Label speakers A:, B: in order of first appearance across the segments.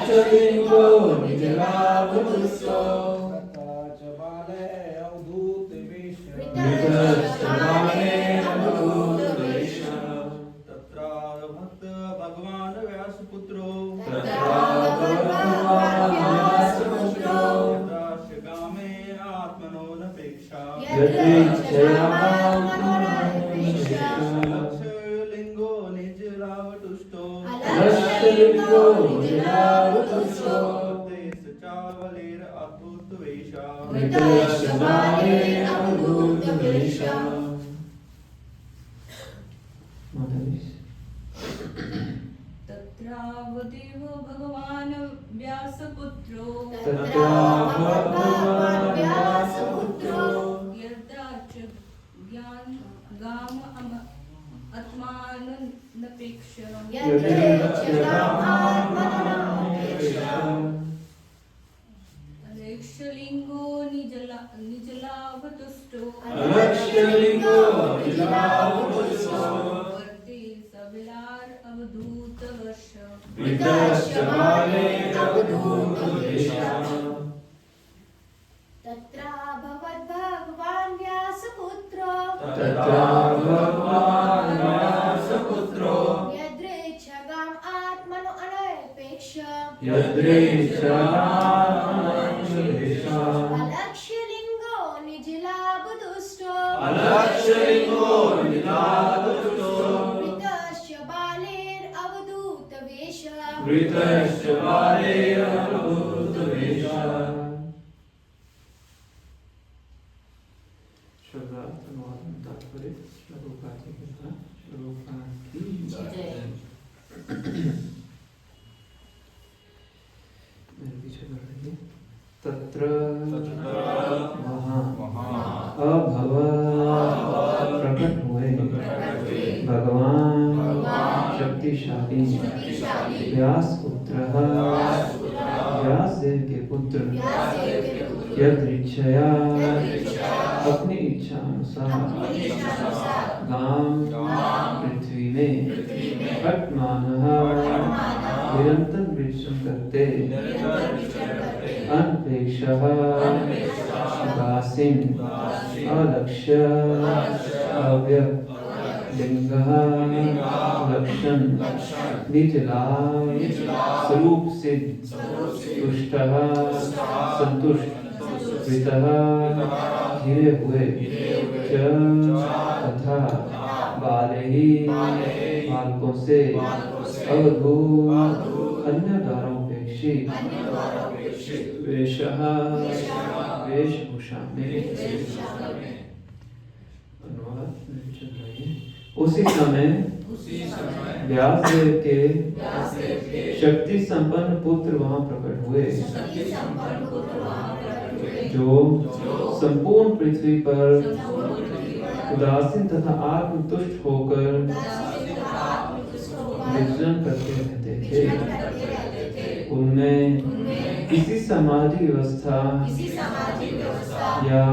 A: अलक्षलिंगो निजलाभतुष्टो
B: भक्त भगवान व्यासपुत्रो गामे आत्मनोनपेक्षा अलक्षलिंगो निजलावतुष्टो चावलेर अद्भुत वेशा
C: तत्रावदेव भगवान् व्यासपुत्रो यदा च गाम आत्मानपेक्ष्य अलक्षलिंगो निजलाभतुष्टो वर्ते सबिलार अवधूत वर्ष
D: तत्रा भगवान् व्यासपुत्रो यदृच्छगाम् आत्मनो अनपेक्ष्य अलक्षलिंगो निजलाभतुष्टो वृतश्च बालेरवधूतवेषः
A: तत्र वहाँ अभवत् प्रकट हुए भगवान शक्तिशाली व्यास पुत्र व्यास देव के पुत्र यदृच्छया अपनी इच्छा अनुसार गाम पृथ्वी में पट्मानः निरंतर विचरण करते अनपेक्षः उदासीन अलक्ष्य अव्यक्त लिंगः लक्षण निजलाभ स्वरूप सिद्ध तुष्टः संतुष्ट वृतः घिरे हुए च तथा बालेहि बालकों से अवधूत अन्य द्वारोपेक्षित वेशः वेशभूषा में उसी समय व्यासदेव के शक्ति संपन्न पुत्र वहां प्रकट हुए जो संपूर्ण पृथ्वी पर उदासीन तथा आत्मतुष्ट होकर विचरण करते रहते थे। उनमें किसी सामाजिक व्यवस्था या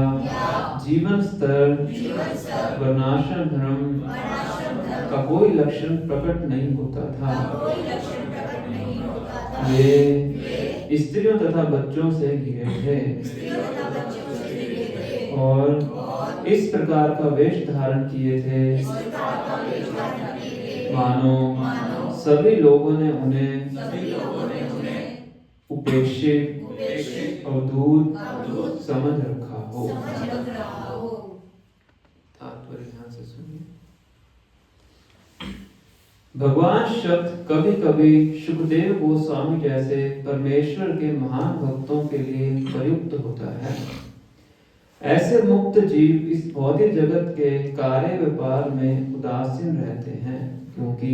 A: जीवन स्तर वर्णाश्रम धर्म का कोई लक्षण प्रकट नहीं होता था। वे स्त्रियों तथा बच्चों से घिरे थे और इस प्रकार का वेश धारण किए थे मानो सभी लोगों ने उन्हें उपेक्षित अवधूत समझ रखा हो। तात्पर्य ध्यान से सुनिए। भगवान शब्द कभी कभी सुखदेव गोस्वामी जैसे परमेश्वर के महान भक्तों के लिए प्रयुक्त होता है। ऐसे मुक्त जीव इस भौतिक जगत के कार्य व्यापार में उदासीन रहते हैं क्योंकि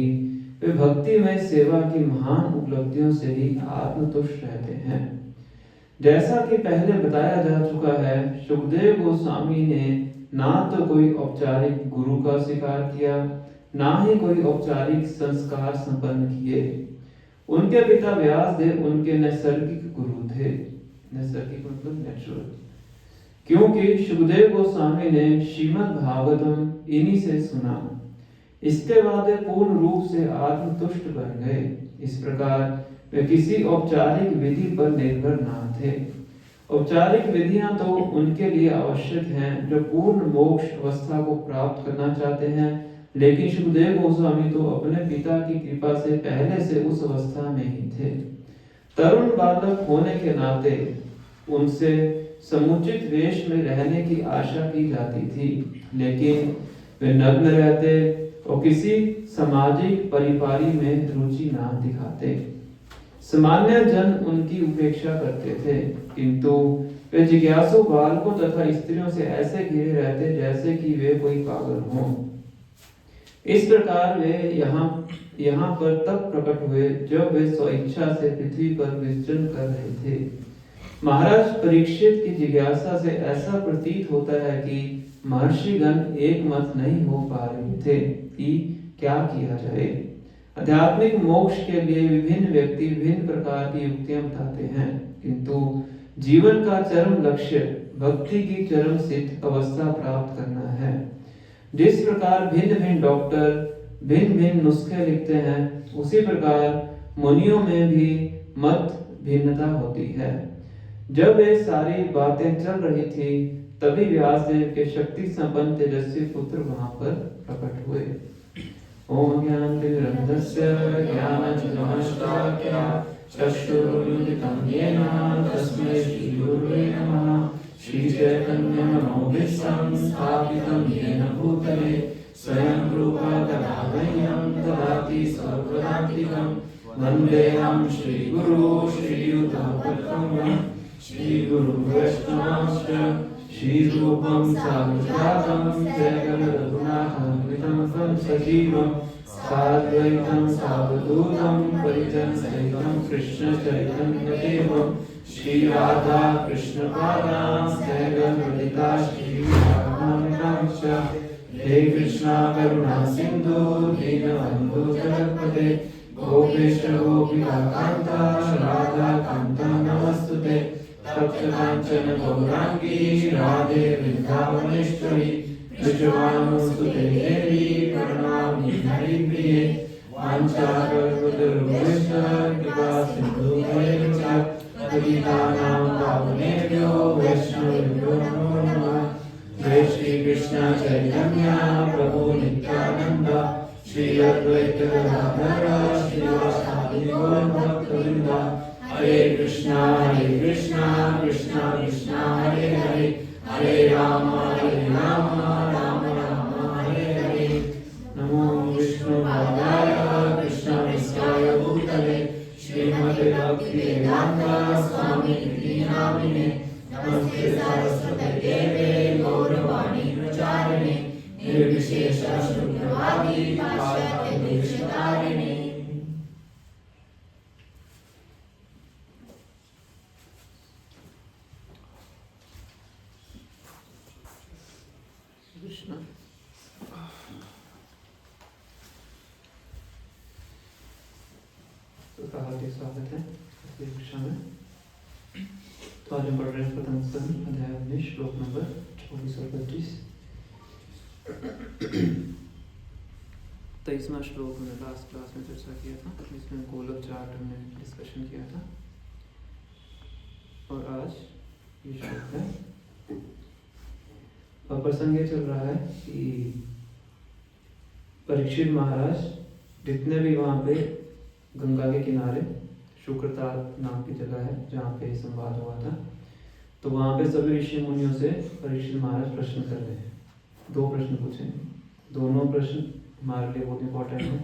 A: वे भक्ति में सेवा की महान उपलब्धियों से ही आत्मतुष्ट रहते हैं। जैसा कि पहले बताया जा चुका है, सुखदेव गोस्वामी ने ना तो कोई औपचारिक गुरु का स्वीकार किया, ना ही कोई औपचारिक संस्कार संपन्न किए। उनके पिता व्यासदेव उनके नैसर्गिक गुरु थे। नैसर्गिक मतलब नेचुरल, क्योंकि सुखदेव गोस्वामी ने श्रीमद् भागवतम इन्हीं से सुना। इसके बाद वे पूर्ण रूप से आत्मतुष्ट बन गए। इस प्रकार वे किसी औपचारिक विधि पर निर्भर ना थे। औपचारिक विधियां तो उनके लिए आवश्यक हैं जो पूर्ण मोक्ष अवस्था को प्राप्त करना चाहते हैं, लेकिन सुखदेव गोस्वामी तो अपने पिता की कृपा से पहले से उस अवस्था में ही थे। तरुण बालक होने के नाते उनसे समुचित वेश में रहने की आशा की जाती थी, लेकिन वे नग्न रहते और किसी सामाजिक परिपारी में रुचि ना दिखाते। सामान्य जन उनकी उपेक्षा करते थे, किंतु वे जिज्ञासु बालकों तथा स्त्रियों से ऐसे घिरे रहते जैसे कि वे कोई पागल हों। इस प्रकार वे यहाँ पर तब प्रकट हुए जब वे स्वेच्छा से पृथ्वी पर विचरण कर रहे थे। महाराज परीक्षित की जिज्ञासा से ऐसा प्रतीत होता है कि महर्षिगण एक मत नहीं हो पा रहे थे कि क्या किया जाए। आध्यात्मिक मोक्ष के लिए विभिन्न व्यक्ति विभिन्न प्रकार की युक्तियां बताते हैं, किंतु जीवन का चरम लक्ष्य भक्ति की चरम सिद्ध अवस्था प्राप्त करना है। जिस प्रकार भिन्न भिन्न डॉक्टर भिन्न भिन्न नुस्खे लिखते हैं, उसी प्रकार मुनियों में भी मत भिन्नता होती है। जब ये सारी बातें चल रही थी, तभी व्यासदेव के शक्ति संपन्न तेजस्वी पुत्र वहां पर प्रकट हुए। ओम ज्ञानतिमिरन्धस्य ज्ञानञ्जनशलाकया चक्षुरुन्मिलितं येन तस्मै श्रीगुरुवे नमः। श्रीचैतन्यमनोभीष्टं स्थापितं येन भूतले स्वयं रूपा कदा मह्यं ददाति सर्वदान्तिकं। वन्देऽहं श्रीगुरो श्रीयुतापद्रह्मं श्रीगुरुवैष्णवांश्च श्रीरूपं साग्रजातं जयगणरघुनाथान्वितं तं सजीवं साद्वैतं सावधूतं परिजनसहितं कृष्णचैतन्यदेवं श्रीराधा कृष्णपादां सहगणललिता श्रीविशाखान्वितांश्च। हे कृष्णा करुणा सिन्धु दीनबन्धु जगत्पते गोपेश गोपिकान्ता राधाकान्ता नमस्तुते। तप्तकाञ्चन गौराङ्गी राधे वृन्दावनेश्वरी वृषभानुसुते देवी प्रणमामि हरिप्रिये। वाञ्छाकल्पतरुभ्यश्च कृपा सिन्धुभ्यश्च पतितानां पावनेभ्यो वैष्णवेभ्यो नमो नमः। जय श्री कृष्ण चैतन्य प्रभु नित्यानंद श्री अद्वैत गदाधर श्रीवासादि गौर भक्तवृंद। हरे कृष्णा कृष्णा कृष्णा हरे हरे, हरे राम राम राम हरे हरे। नमो विष्णुपादाय कृष्णप्रेष्ठाय भूतले श्रीमते भक्तिवेदांत स्वामिनिधि नामिने। नमस्ते सरस्वती देवे गौरवाणी प्रचारिणे निर्विशेष शून्यवादी पाश्चात्य देशतारिणे। कृष्ण तो हार्दिक स्वागत है इस कक्षा में। तो आज हम पढ़ रहे हैं प्रथम स्कंद अध्याय 19 श्लोक नंबर 24 और 25। 23वां श्लोक में लास्ट क्लास में चर्चा किया था, इसमें गोलक चार्ट हमने डिस्कशन किया था, और आज ये श्लोक है। और प्रसंग ये चल रहा है कि परीक्षित महाराज जितने भी वहाँ पे गंगा के किनारे शुक्रताल नाम की जगह है जहाँ पे संवाद हुआ था, तो वहाँ पे सभी ऋषि मुनियों से परीक्षित महाराज प्रश्न कर रहे हैं। 2 प्रश्न पूछे, दोनों प्रश्न हमारे लिए बहुत इंपॉर्टेंट है,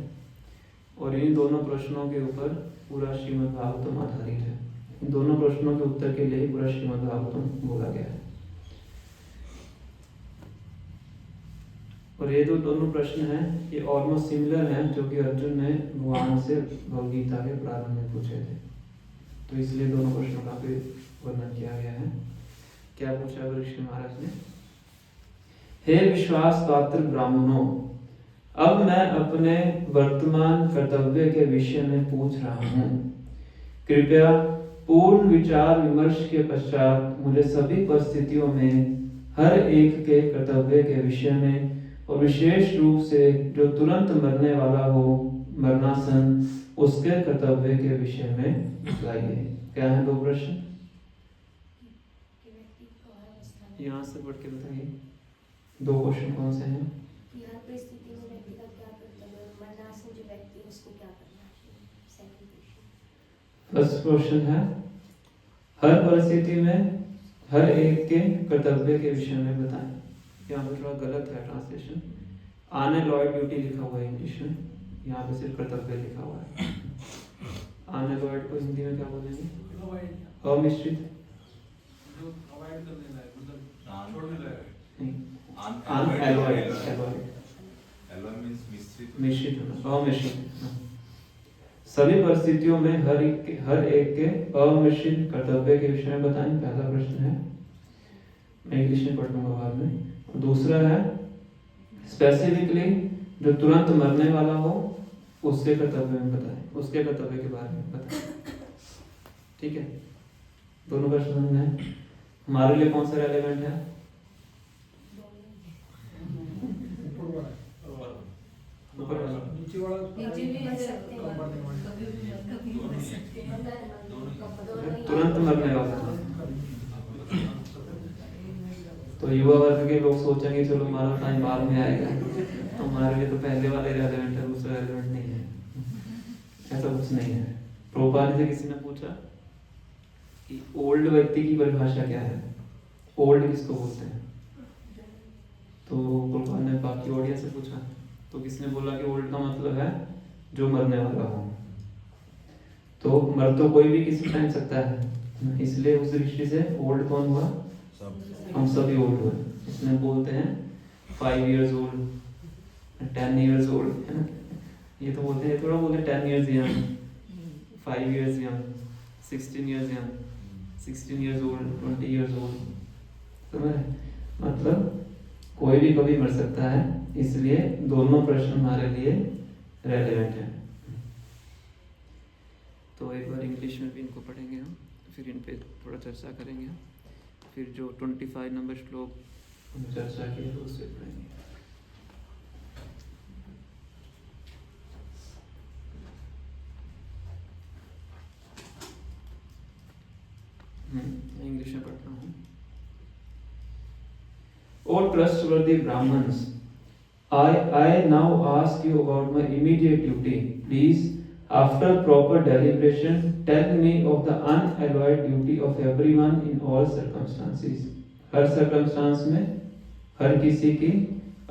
A: और इन दोनों प्रश्नों के ऊपर पूरा श्रीमद् भागवतम आधारित है। इन दोनों प्रश्नों के उत्तर के लिए पूरा श्रीमद् भागवतम बोला गया है। और ये जो दोनों प्रश्न हैं ये ऑलमोस्ट सिमिलर हैं जो कि अर्जुन ने भगवान से भगवद गीता के प्रारंभ में पूछे थे, तो इसलिए दोनों प्रश्नों का भी वर्णन किया गया है। क्या पूछा परीक्षित महाराज ने? हे विश्वास पात्र ब्राह्मणों, अब मैं अपने वर्तमान कर्तव्य के विषय में पूछ रहा हूँ। कृपया पूर्ण विचार विमर्श के पश्चात मुझे सभी परिस्थितियों में हर एक के कर्तव्य के विषय में, और विशेष रूप से जो तुरंत मरने वाला हो, मरणासन उसके कर्तव्य के विषय में बताइए। क्या है 2 प्रश्न?
D: कि व्यक्ति को हर अवस्था में
A: यहाँ से बढ़ के बताइए 2 क्वेश्चन कौन से हैं?
D: कि हर परिस्थिति में व्यक्ति का क्या कर्तव्य है, मरणासन जो व्यक्ति है उसको क्या करना चाहिए। Second question.
A: फर्स्ट क्वेश्चन है हर परिस्थिति में हर एक के कर्तव्य के विषय में बताएं। यहाँ पे थोड़ा गलत है ट्रांसलेशन, अनएलॉयड ड्यूटी लिखा हुआ है इंग्लिश में, यहाँ पे सिर्फ कर्तव्य लिखा हुआ है। अनएलॉयड को हिंदी में क्या बोलेंगे? अमिश्रित अनएलॉयड, मिश्रित होना, अमिश्रित। सभी परिस्थितियों में हर एक के अमिश्रित कर्तव्य के विषय में बताएं। पहला प्रश्न है, मैं इंग्लिश में पढ़ लूंगा बाद में। दूसरा है स्पेसिफिकली जो तुरंत मरने वाला हो उसके कर्तव्य में बताएं, उसके कर्तव्य के बारे में बताएं। ठीक है, दोनों प्रश्न समझ में हमारे लिए कौन सा रेलेवेंट है? ऊपर वाला।
C: नीचे भी
D: बच सकते हैं।
C: कभी भी बच सकते हैं।
A: तुरंत मरने वाला। तो युवा वर्ग के लोग सोचेंगे चलो हमारा टाइम बाद में आएगा, तो हमारे लिए तो पहले वाले रेलेवेंट है, दूसरा रेलेवेंट नहीं है। ऐसा कुछ नहीं है। प्रोपाल से किसी ने पूछा कि ओल्ड व्यक्ति की परिभाषा क्या है, ओल्ड किसको बोलते हैं? तो प्रोपाल ने बाकी ऑडियंस से पूछा, तो किसने बोला कि ओल्ड का मतलब है जो मरने वाला हो। तो मर तो कोई भी किसी टाइम सकता है, इसलिए उस दृष्टि से ओल्ड कौन हुआ? हम सभी ओल्ड हुए। इसमें बोलते हैं 5 years old, 10 years old, है ना? ये तो बोलते हैं, थोड़ा बोलते हैं 10 years young, 5 years young, 16 years young, 16 years old, 20 years old। समझ रहे? मतलब कोई भी कभी मर सकता है, इसलिए दोनों प्रश्न हमारे लिए रेलेवेंट है। तो एक बार इंग्लिश में भी इनको पढ़ेंगे हम, फिर इन पे थोड़ा चर्चा करेंगे हम, फिर जो 25 नंबर श्लोक हम चर्चा किए तो उससे पढ़ेंगे। इंग्लिश में पढ़ता हूँ। O trustworthy Brahmins, I now ask you about my immediate duty. Please, after proper deliberation, tell me of the unalloyed duty of everyone in all circumstances. Her circumstance में हर किसी की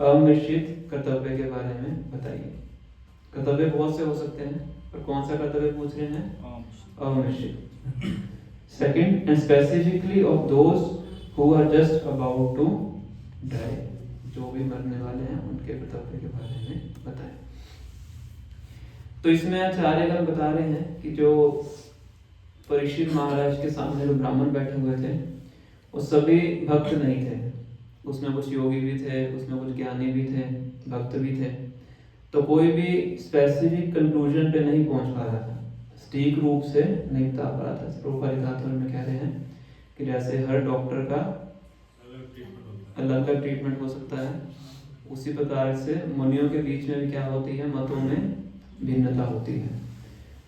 A: अमिश्रित कर्तव्य के बारे में बताइए। कर्तव्य बहुत से हो सकते हैं, पर कौन सा कर्तव्य पूछ रहे हैं? अमिश्रित। Second, and specifically of those who are just about to die, जो भी मरने वाले हैं उनके कर्तव्य के बारे में बताएं। तो इसमें आचार्यगण बता रहे हैं कि जो परीक्षित महाराज के सामने जो ब्राह्मण बैठे हुए थे वो सभी भक्त नहीं थे, उसमें कुछ योगी भी थे, उसमें कुछ ज्ञानी भी थे, भक्त भी थे। तो कोई भी स्पेसिफिक कंक्लूजन पे नहीं पहुंच पा रहा था, सटीक रूप से नहीं बता पा रहा था। रूपालिकातुर में कह रहे हैं कि जैसे हर डॉक्टर का अलग अलग ट्रीटमेंट हो सकता है, उसी प्रकार से मुनियों के बीच में भी क्या होती है, मतों में भिन्नता होती है।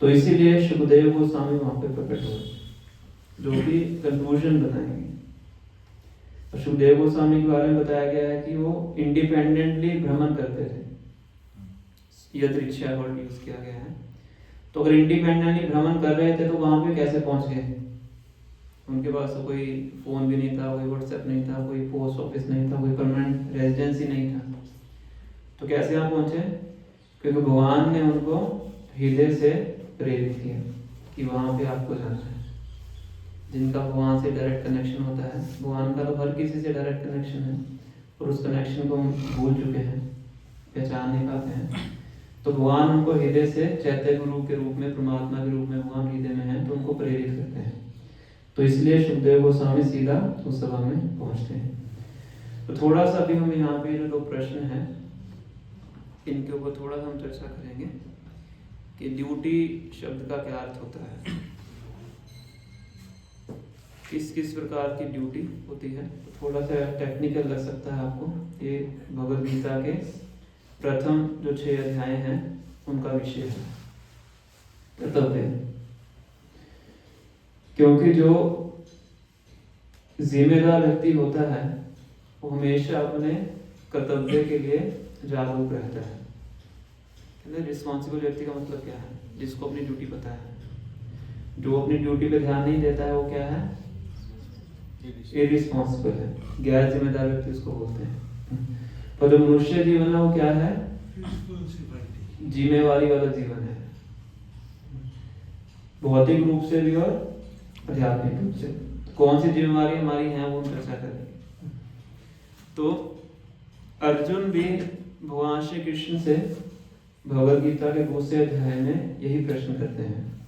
A: तो इसीलिए शुकदेव गोस्वामी वहां पे प्रकट हुए जो भी कंक्लूजन बताएंगे। और शुकदेव गोस्वामी के बारे में बताया गया है कि वो इंडिपेंडेंटली भ्रमण करते थे, यदृच्छा वर्ड यूज किया गया है। तो अगर इंडिपेंडेंटली भ्रमण कर रहे थे तो वहां पे कैसे पहुंच गए? उनके पास तो कोई फोन भी नहीं था, कोई व्हाट्सएप नहीं था, कोई पोस्ट ऑफिस नहीं था, कोई परमानेंट रेजिडेंसी नहीं था। तो कैसे यहाँ पहुंचे? क्योंकि भगवान ने उनको हृदय से प्रेरित किया कि वहां पे आपको जाना है। जिनका भगवान से डायरेक्ट कनेक्शन होता है, भगवान का तो हर किसी से डायरेक्ट कनेक्शन है, और उस कनेक्शन को हम भूल चुके हैं, पहचान नहीं पाते हैं। तो भगवान उनको हृदय से चैत्य गुरु के रूप में, परमात्मा के रूप में भगवान हृदय में है, तो उनको प्रेरित करते हैं। तो इसलिए शुकदेव गोस्वामी सीधा उस सभा में पहुंचते हैं। तो थोड़ा सा भी हम यहाँ पे जो 2 प्रश्न हैं इनके ऊपर थोड़ा सा हम चर्चा करेंगे कि ड्यूटी शब्द का क्या अर्थ होता है, किस किस प्रकार की ड्यूटी होती है। तो थोड़ा सा टेक्निकल लग सकता है आपको, ये भगवद गीता के प्रथम जो 6 अध्याय हैं उनका विषय है। कर्तव्य। क्योंकि जो जिम्मेदार व्यक्ति होता है वो हमेशा अपने कर्तव्य के लिए जागरूक रहता है। रिस्पॉन्सिबल व्यक्ति का मतलब क्या है? जिसको अपनी ड्यूटी पता है। जो अपनी ड्यूटी पे ध्यान नहीं देता है वो क्या है? इरिस्पॉन्सिबल है, गैर जिम्मेदार व्यक्ति उसको बोलते हैं। पर जो मनुष्य जीवन है वो क्या है? जिम्मेवारी वाला जीवन है, भौतिक रूप से भी और आध्यात्मिक रूप से। कौन सी जिम्मेवारी हमारी है वो हम चर्चा करेंगे। तो अर्जुन भी भगवान श्री कृष्ण से भगवद गीता के दूसरे अध्याय में यही प्रश्न करते हैं।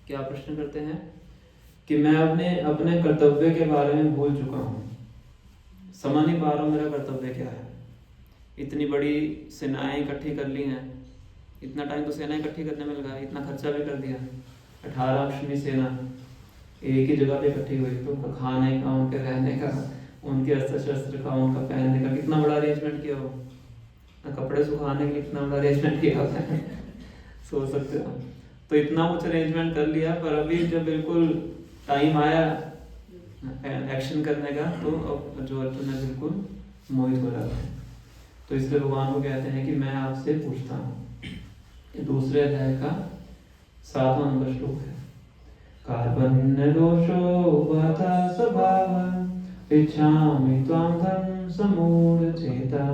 A: क्या प्रश्न करते हैं? कि मैं अपने कर्तव्य के बारे में भूल चुका हूँ, समझ नहीं पा रहा हूँ मेरा कर्तव्य क्या है। इतनी बड़ी सेनाएं इकट्ठी कर ली हैं, इतना टाइम तो सेना इकट्ठी करने में लगा, इतना खर्चा भी कर दिया। 18 अश्विनी सेना एक ही जगह पे इकट्ठी हुई, तो उनका खाने का, उनके रहने का, उनके अस्त्र शस्त्र का, उनका पहनने का कितना बड़ा अरेंजमेंट किया हो। कपड़े सुखाने के लिए कितना बड़ा अरेंजमेंट किया होता है, सोच सकते हो। तो इतना कुछ अरेंजमेंट कर लिया, पर अभी जब बिल्कुल टाइम आया एक्शन करने का, तो अब जो अर्जुन है बिल्कुल मोहित हो जाता है। तो इसलिए भगवान को कहते हैं कि मैं आपसे पूछता हूँ। दूसरे अध्याय का 7वां नंबर श्लोक है। कार्पण्य दोषो वाता स्वभाव इच्छामि त्वां धर्म समूढ़ चेता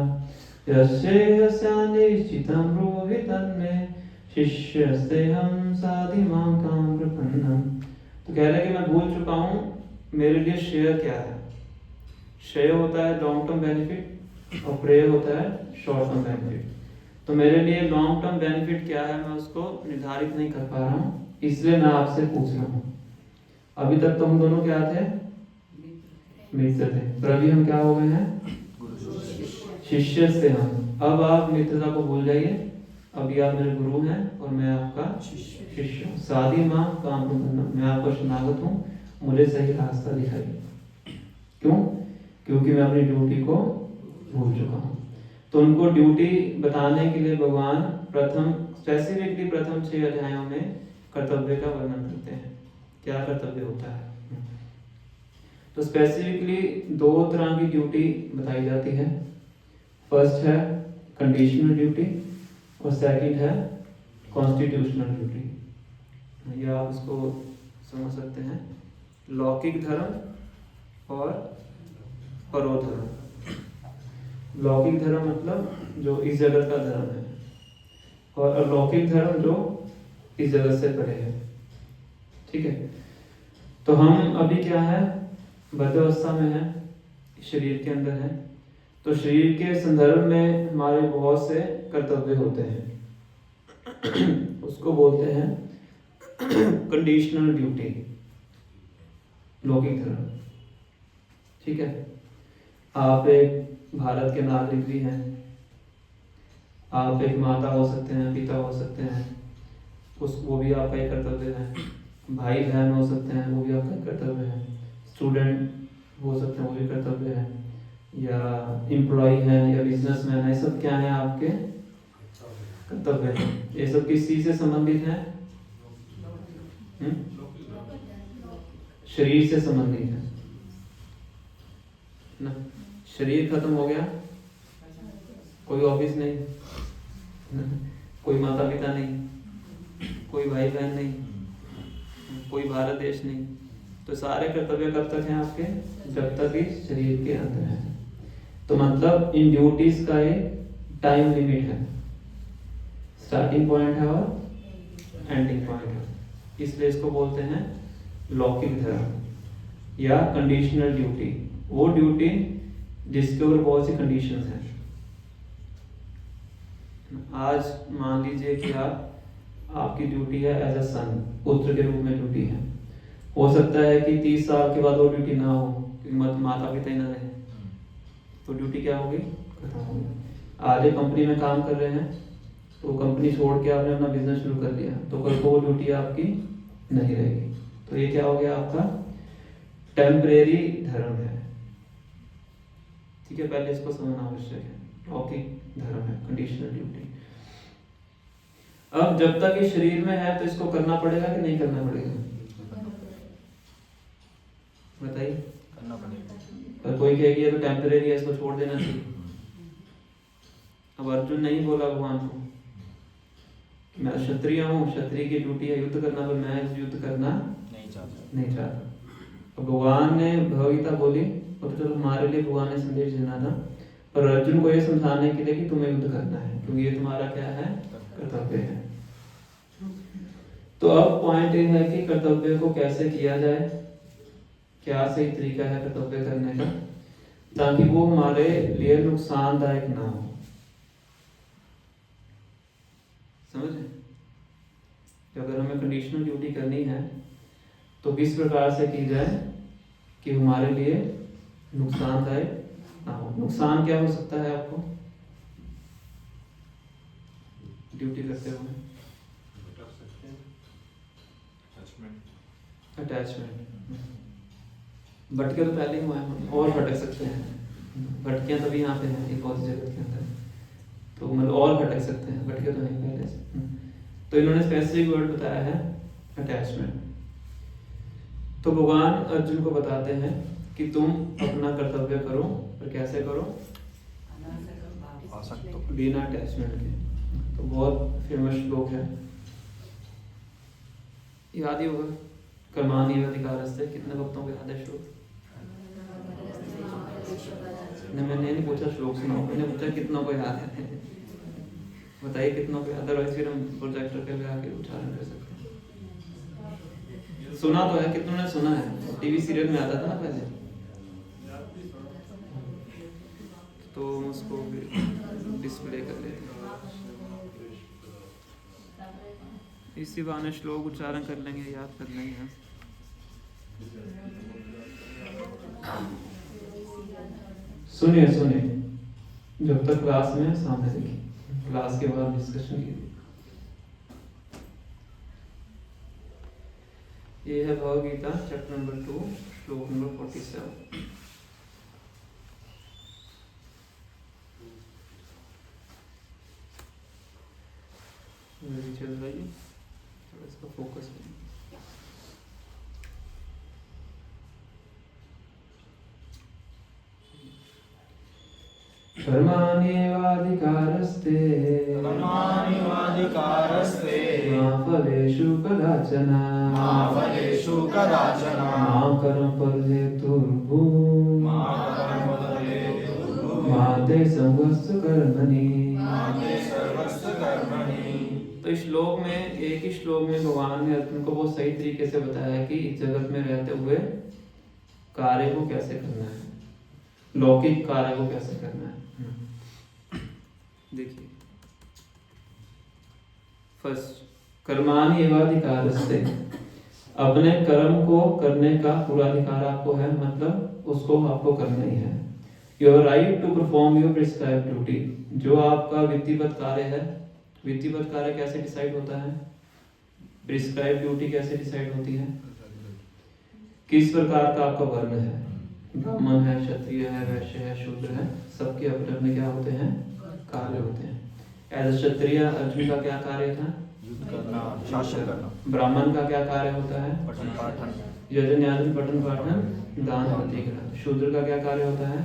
A: यस्यानिश्चितं ब्रूहि तन्मे शिष्यस्तेहं साधिमां तां प्रपन्नम्। तो कह रहे हैं कि मैं भूल चुका हूँ मेरे लिए श्रेय क्या है। श्रेय होता है लॉन्ग टर्म बेनिफिट और प्रेय होता है शॉर्ट टर्म बेनिफिट। तो मेरे लिए लॉन्ग टर्म बेनिफिट क्या है मैं उसको निर्धारित नहीं कर पा रहा हूँ, इसलिए मैं आपसे पूछ रहा हूँ। अभी तक तो हम दोनों क्या थे? मित्र थे, पर अभी हम क्या हो गए हैं? शिष्य से हम। अब आप मित्रता को भूल जाइए, अभी आप मेरे गुरु हैं और मैं आपका शिष्य हूँ। साधी माँ काम, मैं आपका शरणागत हूँ, मुझे सही रास्ता दिखाइए। क्यों? क्योंकि मैं अपनी ड्यूटी को भूल चुका हूँ। तो उनको ड्यूटी बताने के लिए भगवान स्पेसिफिकली प्रथम 6 अध्यायों में कर्तव्य का वर्णन करते हैं। क्या कर्तव्य होता है? तो स्पेसिफिकली 2 तरह की ड्यूटी बताई जाती है। फर्स्ट है कंडीशनल ड्यूटी और सेकंड है कॉन्स्टिट्यूशनल ड्यूटी। या आप इसको समझ सकते हैं लौकिक धर्म और परोधर्म। लौकिक धर्म मतलब जो इस जगत का धर्म है, और अलौकिक धर्म जो इस जगत से परे है। ठीक है, तो हम अभी क्या है? बद्ध अवस्था में है, शरीर के अंदर है। तो शरीर के संदर्भ में हमारे बहुत से कर्तव्य होते हैं, उसको बोलते हैं कंडीशनल ड्यूटी, लौकिक धर्म। ठीक है, आप एक भारत के नागरिक भी हैं, आप एक माता हो सकते हैं, पिता हो सकते हैं, वो भी आपका एक कर्तव्य है। भाई बहन हो सकते हैं, वो भी आपका कर्तव्य है। स्टूडेंट हो सकते हैं, वो भी कर्तव्य है। या एम्प्लॉय है या बिजनेसमैन है, सब क्या है? आपके कर्तव्य है। ये सब किस चीज से संबंधित है? शरीर से संबंधित है ना। शरीर खत्म हो गया, कोई ऑफिस नहीं, कोई माता पिता नहीं, कोई भाई बहन नहीं, कोई भारत देश नहीं। तो सारे कर्तव्य कब तक हैं आपके? जब तक इस शरीर के अंदर है। तो मतलब इन ड्यूटीज का एक टाइम लिमिट है, स्टार्टिंग पॉइंट है और एंडिंग पॉइंट है। इसलिए इसको बोलते हैं लौकिक धर्म या कंडीशनल ड्यूटी। वो ड्यूटी जिसके ऊपर बहुत सी कंडीशंस हैं। आज मान लीजिए कि आपकी ड्यूटी है एज अ सन, पुत्र के रूप में ड्यूटी है। हो सकता है कि 30 साल के बाद वो ड्यूटी ना हो, क्योंकि माता पिता ही ना रहे, तो ड्यूटी क्या होगी? खत्म होगी। आज एक कंपनी में काम कर रहे हैं, तो कंपनी छोड़ के आपने अपना बिजनेस शुरू कर दिया, तो कल को वो ड्यूटी आपकी नहीं रहेगी। तो ये क्या हो गया? आपका टेम्परेरी धर्म है। ठीक है, पहले इसको समझना आवश्यक है। लौकिक धर्म है, कंडीशनल ड्यूटी। अब जब तक ये शरीर में है तो इसको करना पड़ेगा कि नहीं करना पड़ेगा? बताइए।
E: करना पड़ेगा।
A: पर कोई कहेगी ये तो टेम्परेरी है, इसको छोड़ देना चाहिए। अब अर्जुन नहीं बोला भगवान को मैं क्षत्रिय हूँ, क्षत्रिय की ड्यूटी है युद्ध करना, पर मैं युद्ध करना
E: नहीं चाहता।
A: तो भगवान ने भगवगीता बोली, और तो चलो हमारे लिए भगवान ने संदेश देना था, पर अर्जुन को ये समझाने के लिए कि तुम्हें युद्ध करना है, क्योंकि ये तुम्हारा क्या है? कर्तव्य है। तो अब पॉइंट ये है कि कर्तव्य को कैसे किया जाए, क्या सही तरीका है कर्तव्य करने का, ताकि वो हमारे लिए नुकसानदायक ना हो। समझे? कि अगर हमें कंडीशनल ड्यूटी करनी है तो किस प्रकार से की जाए कि हमारे लिए नुकसानदायक ना हो। नुकसान क्या हो सकता है आपको ड्यूटी करते हुए? अटैचमेंट। भटके तो पहले ही हुआ है, और भटक सकते हैं। भटकियां तभी यहाँ पे हैं एक और जगत के अंदर, तो मतलब और भटक सकते हैं, भटके तो नहीं पहले से। तो इन्होंने स्पेसिफिक वर्ड बताया है अटैचमेंट। तो भगवान अर्जुन को बताते हैं कि तुम अपना कर्तव्य करो, और कैसे करो? बिना अटैचमेंट के। तो बहुत फेमस श्लोक है, याद ही होगा, कर्माण्येव अधिकारस्ते। कितने भक्तों को याद है श्लोक? मैंने नहीं पूछा श्लोक सुनाओ, मैंने पूछा कितनों को याद है। बताइए कितनों को, अदरवाइज फिर हम प्रोजेक्टर पे लगा के उच्चारण कर सकते हैं। सुना तो है, कितनों ने सुना है? टीवी सीरियल में आता था ना पहले, तो उसको डिस्प्ले कर लेते हैं। इसी बहाने श्लोक उच्चारण कर लेंगे, याद कर लेंगे। सुनिए सुनिए, जब तक क्लास में सामने देखिए, क्लास के बाद डिस्कशन कीजिए। ये है भगवद गीता चैप्टर नंबर 2 श्लोक नंबर 47। चल रही है, थोड़ा इसका फोकस करें। कर्माण्येवाधिकारस्ते मा फलेषु कदाचन मा कर्मफलहेतुर्भूः मा ते सर्वस्य कर्मणि। तो इस श्लोक में, एक ही श्लोक में भगवान ने अर्जुन को बहुत सही तरीके से बताया कि इस जगत में रहते हुए कार्य को कैसे करना है, लौकिक कार्य को कैसे करना है। देखिए, फर्स्ट, कर्माणि एवाधिकारस्ते, अपने कर्म को करने का पूरा अधिकार आपको है, मतलब उसको आपको करना ही है। Your right to perform your prescribed duty, जो आपका विधिवत कार्य है। विधिवत कार्य कैसे डिसाइड होता है? प्रिस्क्राइब्ड ड्यूटी कैसे डिसाइड होती है? किस प्रकार का आपका वर्ण है, ब्राह्मण है, क्षत्रिय है, वैश्य है, शूद्र है, सबके अपने अपने क्या होते हैं? कार्य होते हैं। एज क्षत्रिय अर्जुन का क्या कार्य था?
E: युद्ध करना, शासन करना।
A: ब्राह्मण का क्या कार्य होता है?
E: पठन पाठन,
A: यजन याजन पठन पाठन दान प्रतिग्रह। शूद्र का क्या कार्य होता है?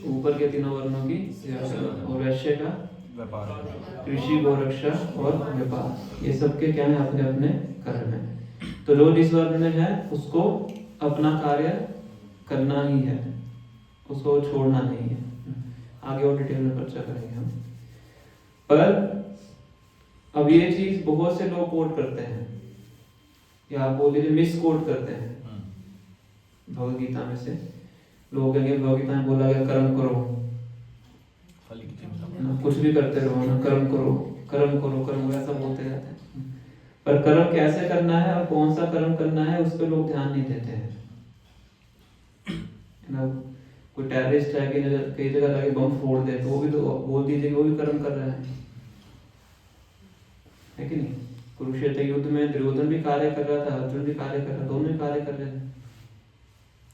A: ऊपर के तीनों वर्णों की सेवा करना। और वैश्य का
E: व्यापार,
A: कृषि, गोरक्षा और व्यापार। ये सबके क्या है? अपने अपने कर्म है। तो जो जिस वर्ण में है उसको अपना कार्य करना ही है, उसको छोड़ना नहीं है। आगे और डिटेल में चर्चा करेंगे हम। पर अब ये चीज बहुत से लोग कोट करते हैं, या आप बोल लीजिए मिस कोट करते हैं भगवद गीता में से। लोग कहेंगे भगवद गीता में बोला गया कर्म करो,
E: फल की चिंता,
A: कुछ भी करते रहो ना, कर्म करो कर्म करो कर्म करो, ऐसा बोलते रहते हैं। पर कर्म कैसे करना है और कौन सा कर्म करना है उस पर लोग ध्यान नहीं देते हैं ना। कोई टेररिस्ट है कि कई जगह जाके बम फोड़ दे, तो वो भी तो बोल दीजिए कि वो भी कर्म कर रहा है कि नहीं? कुरुक्षेत्र युद्ध में दुर्योधन भी कार्य कर रहा था, अर्जुन भी कार्य कर रहा था, दोनों ही कार्य कर रहे थे।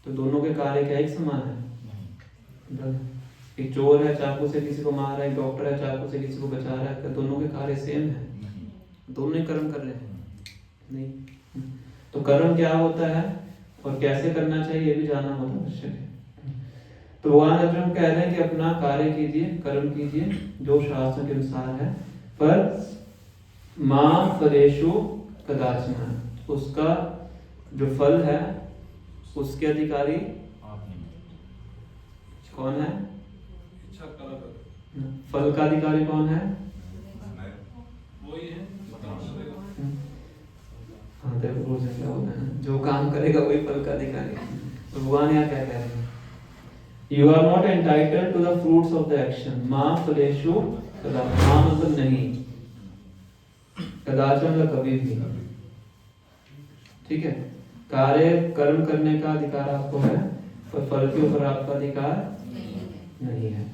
A: तो दोनों के कार्य क्या एक समान है? एक चोर है चाकू से किसी को मार रहा है, एक डॉक्टर है चाकू से किसी को बचा रहा है, क्या दोनों के कार्य सेम है? दोनों ही कर्म कर रहे हैं? नहीं। तो कर्म क्या होता है और कैसे करना चाहिए ये भी जानना बहुत आवश्यक है। तो भगवान अर्जुन कह रहे हैं कि अपना कार्य कीजिए, कर्म कीजिए जो शास्त्र के अनुसार है, पर मां फलेषु कदाचन, उसका जो फल है उसके अधिकारी
E: आप नहीं।
A: कौन है? फल का अधिकारी कौन है? हाँ, देखो रोज क्या होता है, जो काम करेगा वही फल का अधिकारी। तो भगवान यहाँ क्या कह रहे हैं? You are not entitled to the fruits of the action. मां फलेषु कदाचन, मां मतलब नहीं, कदाचन मतलब कभी भी। ठीक है, कार्य कर्म करने का अधिकार आपको है, पर फल के ऊपर आपका अधिकार नहीं है।